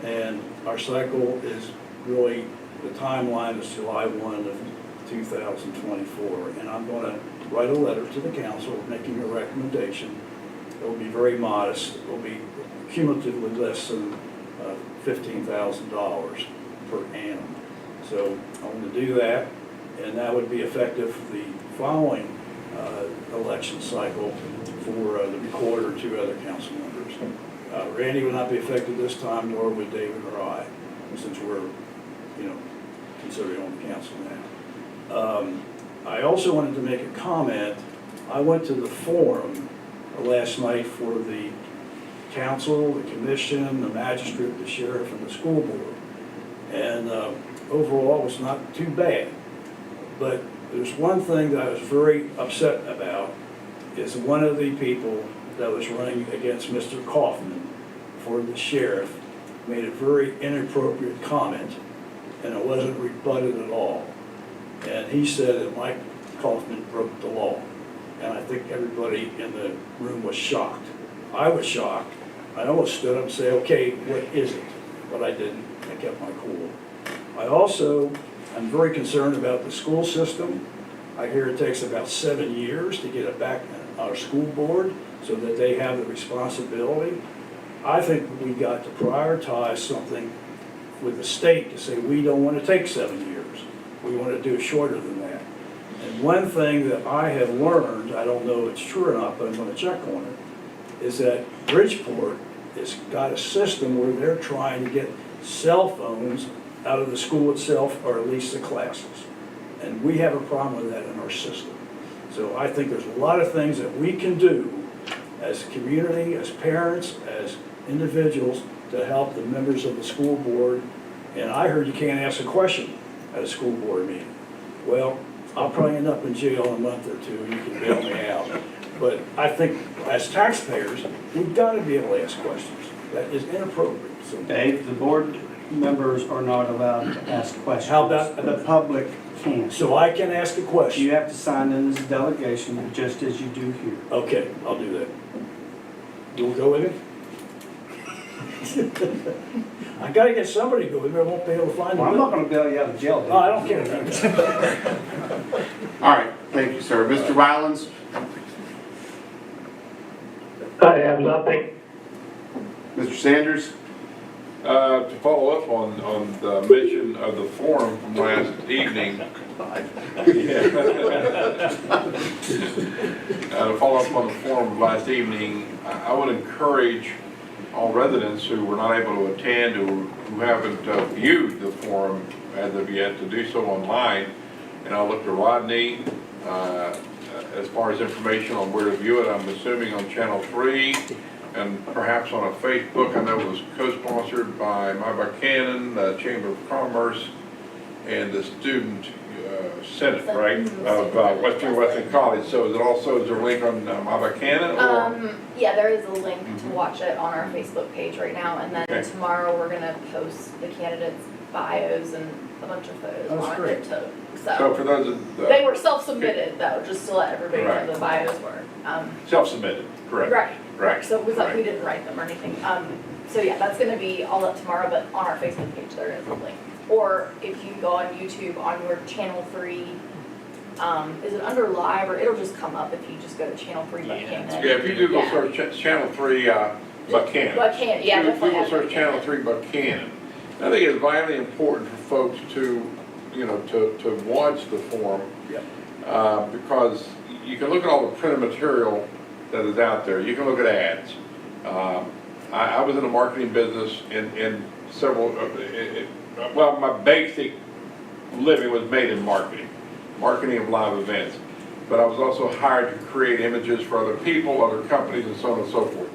and our cycle is really, the timeline is July 1 of 2024. And I'm going to write a letter to the council making a recommendation. It will be very modest. It will be cumulatively less than $15,000 per annum. So I want to do that, and that would be effective the following election cycle for the recorder and 2 other council members. Randy would not be affected this time, nor would David or I, since we're, considered on the council now. I also wanted to make a comment. I went to the forum last night for the council, the commission, the magistrate, the sheriff, and the school board. And overall, it was not too bad. But there's one thing that I was very upset about, is one of the people that was running against Mr. Kaufman for the sheriff made a very inappropriate comment, and it wasn't rebutted at all. And he said that Mike Kaufman broke the law. And I think everybody in the room was shocked. I was shocked. I almost stood up and said, okay, what is it? But I didn't. I kept my cool. I'm very concerned about the school system. I hear it takes about 7 years to get it back on our school board so that they have the responsibility. I think we got to prioritize something with the state to say we don't want to take 7 years. We want to do it shorter than that. And one thing that I have learned, I don't know if it's true or not, but I'm going to check on it, is that Bridgeport has got a system where they're trying to get cell phones out of the school itself, or at least the classes. And we have a problem with that in our system. So I think there's a lot of things that we can do as a community, as parents, as individuals, to help the members of the school board. And I heard you can't ask a question at a school board meeting. Well, I'll probably end up in jail in a month or 2, and you can bail me out. But I think as taxpayers, we've got to be able to ask questions. That is inappropriate. So Dave, the board members are not allowed to ask questions. How about- The public can. So I can ask a question. You have to sign in as a delegation, just as you do here. Okay, I'll do that. You'll go with it? I gotta get somebody to go with me, I won't be able to find them. Well, I'm not gonna bail you out of jail, Dave. Oh, I don't care. All right, thank you, sir. Mr. Rylands? I have nothing. Mr. Sanders? To follow up on the mention of the forum from last evening. To follow up on the forum of last evening, I would encourage all residents who were not able to attend or who haven't viewed the forum as of yet to do so online. And I'll look to Rodney as far as information on where to view it. I'm assuming on Channel 3 and perhaps on a Facebook. I know it was co-sponsored by my Buckhannon, the Chamber of Commerce, and the Student Senate, right, of Western College. So is there a link on my Buckhannon? Or? Yeah, there is a link to watch it on our Facebook page right now, and then Okay. tomorrow we're gonna post the candidates' bios and a bunch of photos That's on great. it too. So for those They were self-submitted though, just to let everybody Right. know the bios were. Self-submitted, correct? Right, so it was like, Right. we didn't write them or anything. So yeah, that's gonna be all up tomorrow, but on our Facebook page there is a link. Or if you go on YouTube on your Channel 3, is it under live, or it'll just come up if you just go to Channel 3 Buckhannon. Yeah, if you Google search Channel 3 Buckhannon. Buckhannon, yeah, definitely. Google have search Channel 3 Buckhannon. I think it's vitally important for folks to, to watch the forum. Yep. Because you can look at all the printed material that is out there. You can look at ads. I was in the marketing business in several, well, my basic living was made in marketing of live events. But I was also hired to create images for other people, other companies, and so on and so forth.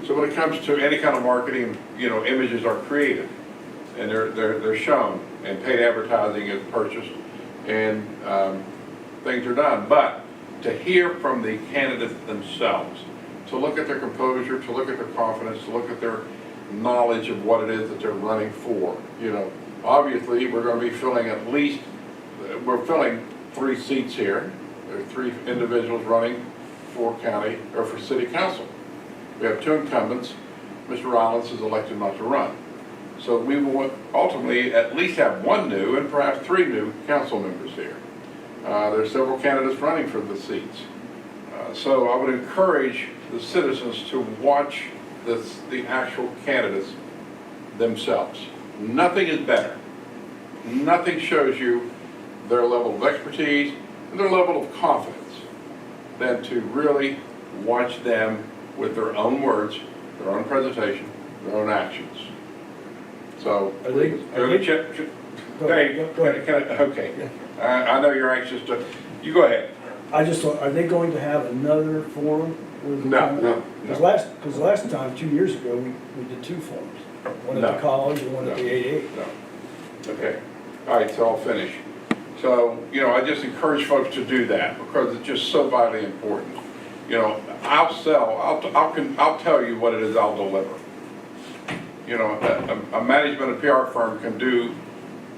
So when it comes to any kind of marketing, images are created, and they're shown, and paid advertising is purchased, and things are done. But to hear from the candidates themselves, to look at their composure, to look at their confidence, to look at their knowledge of what it is that they're running for. Obviously, we're going to be filling we're filling 3 seats here. There are 3 individuals running for county, or for city council. We have 2 incumbents. Mr. Rollins is elected not to run. So we will ultimately at least have 1 new and perhaps 3 new council members here. There's several candidates running for the seats. So I would encourage the citizens to watch the actual candidates themselves. Nothing is better. Nothing shows you their level of expertise and their level of confidence than to really watch them with their own words, their own presentation, their own actions. So, please, Dave, Go ahead. okay. I know you're anxious to, you go ahead. I just thought, are they going to have another forum? No. Because last time, 2 years ago, we did 2 forums. One at No. the college and one at the AA. No. Okay. All right, so I'll finish. So, I just encourage folks to do that because it's just so vitally important. I'll tell you what it is I'll deliver. A management and PR firm can do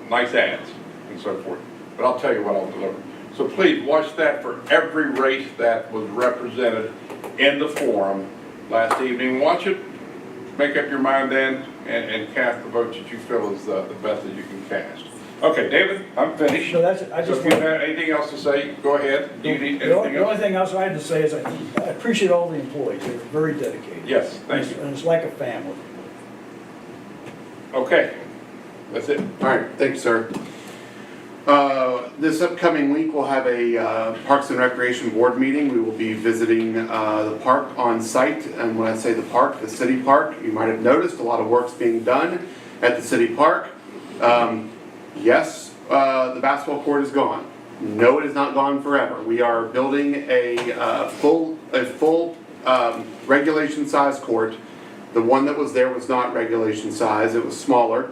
nice ads and so forth, but I'll tell you what I'll deliver. So please watch that for every race that was represented in the forum last evening. Watch it, make up your mind then, and cast the vote that you feel is the best that you can cast. Okay, David, I'm finished. So that's it. I So just if you have anything else to say, go ahead. Do you need The anything only else? thing else I had to say is I appreciate all the employees. They're very dedicated. Yes, thank you. And it's like a family. Okay, that's it. All right, thanks, sir. This upcoming week, we'll have a Parks and Recreation Board meeting. We will be visiting the park on site, and when I say the park, the city park, you might have noticed a lot of work's being done at the city park. Yes, the basketball court is gone. No, it is not gone forever. We are building a full regulation size court. The one that was there was not regulation size, it was smaller.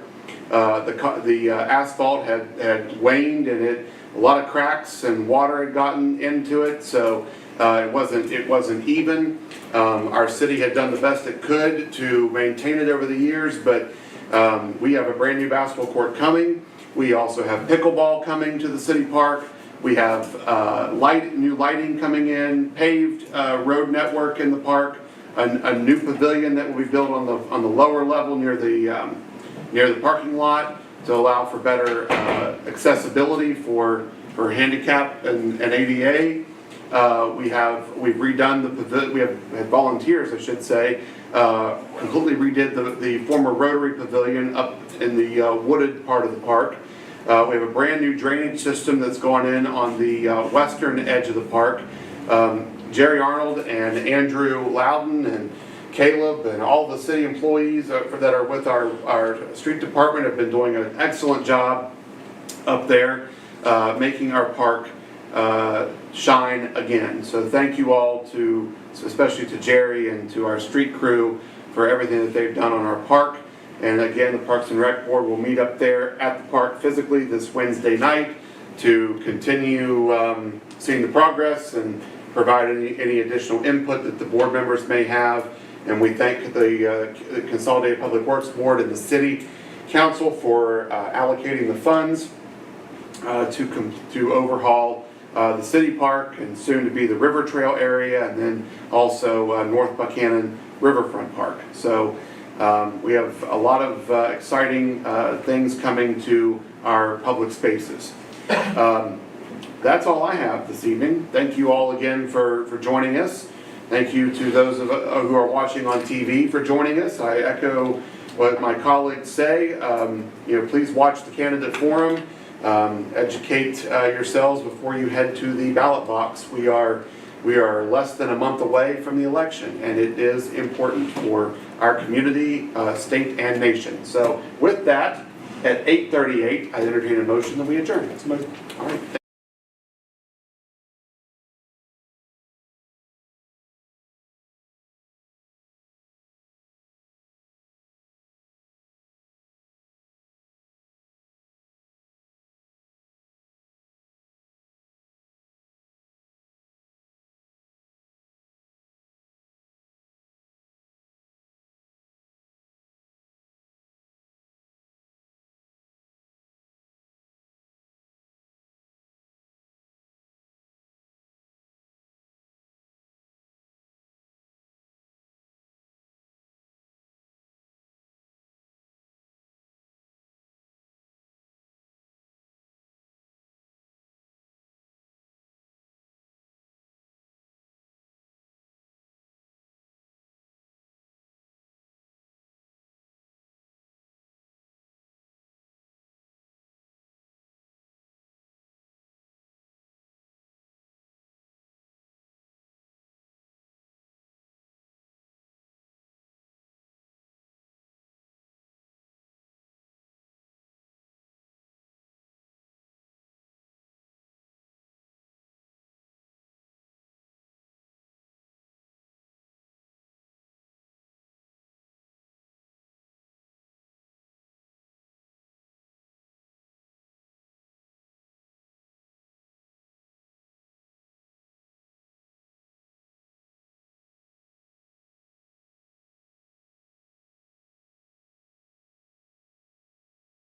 The asphalt had waned and a lot of cracks and water had gotten into it, so it wasn't even. Our city had done the best it could to maintain it over the years, but we have a brand new basketball court coming. We also have pickleball coming to the city park. We have new lighting coming in, paved road network in the park, a new pavilion that will be built on the lower level near the parking lot to allow for better accessibility for handicap and ADA. We've redone the pavilion. We have had volunteers, I should say, completely redid the former Rotary Pavilion up in the wooded part of the park. We have a brand new drainage system that's going in on the western edge of the park. Jerry Arnold and Andrew Loudon and Caleb and all the city employees that are with our street department have been doing an excellent job up there, making our park shine again. So thank you all especially to Jerry and to our street crew for everything that they've done on our park. And again, the Parks and Rec Board will meet up there at the park physically this Wednesday night to continue seeing the progress and provide any additional input that the board members may have. And we thank the Consolidated Public Works Board and the City Council for allocating the funds to overhaul the city park and soon to be the River Trail area, and then also North Buckhannon Riverfront Park. So we have a lot of exciting things coming to our public spaces. That's all I have this evening. Thank you all again for joining us. Thank you to those who are watching on TV for joining us. I echo what my colleagues say. Please watch the candidate forum. Educate yourselves before you head to the ballot box. We are less than a month away from the election, and it is important for our community, state, and nation. So with that, at 8:38, I entertain a motion that we adjourn. All right.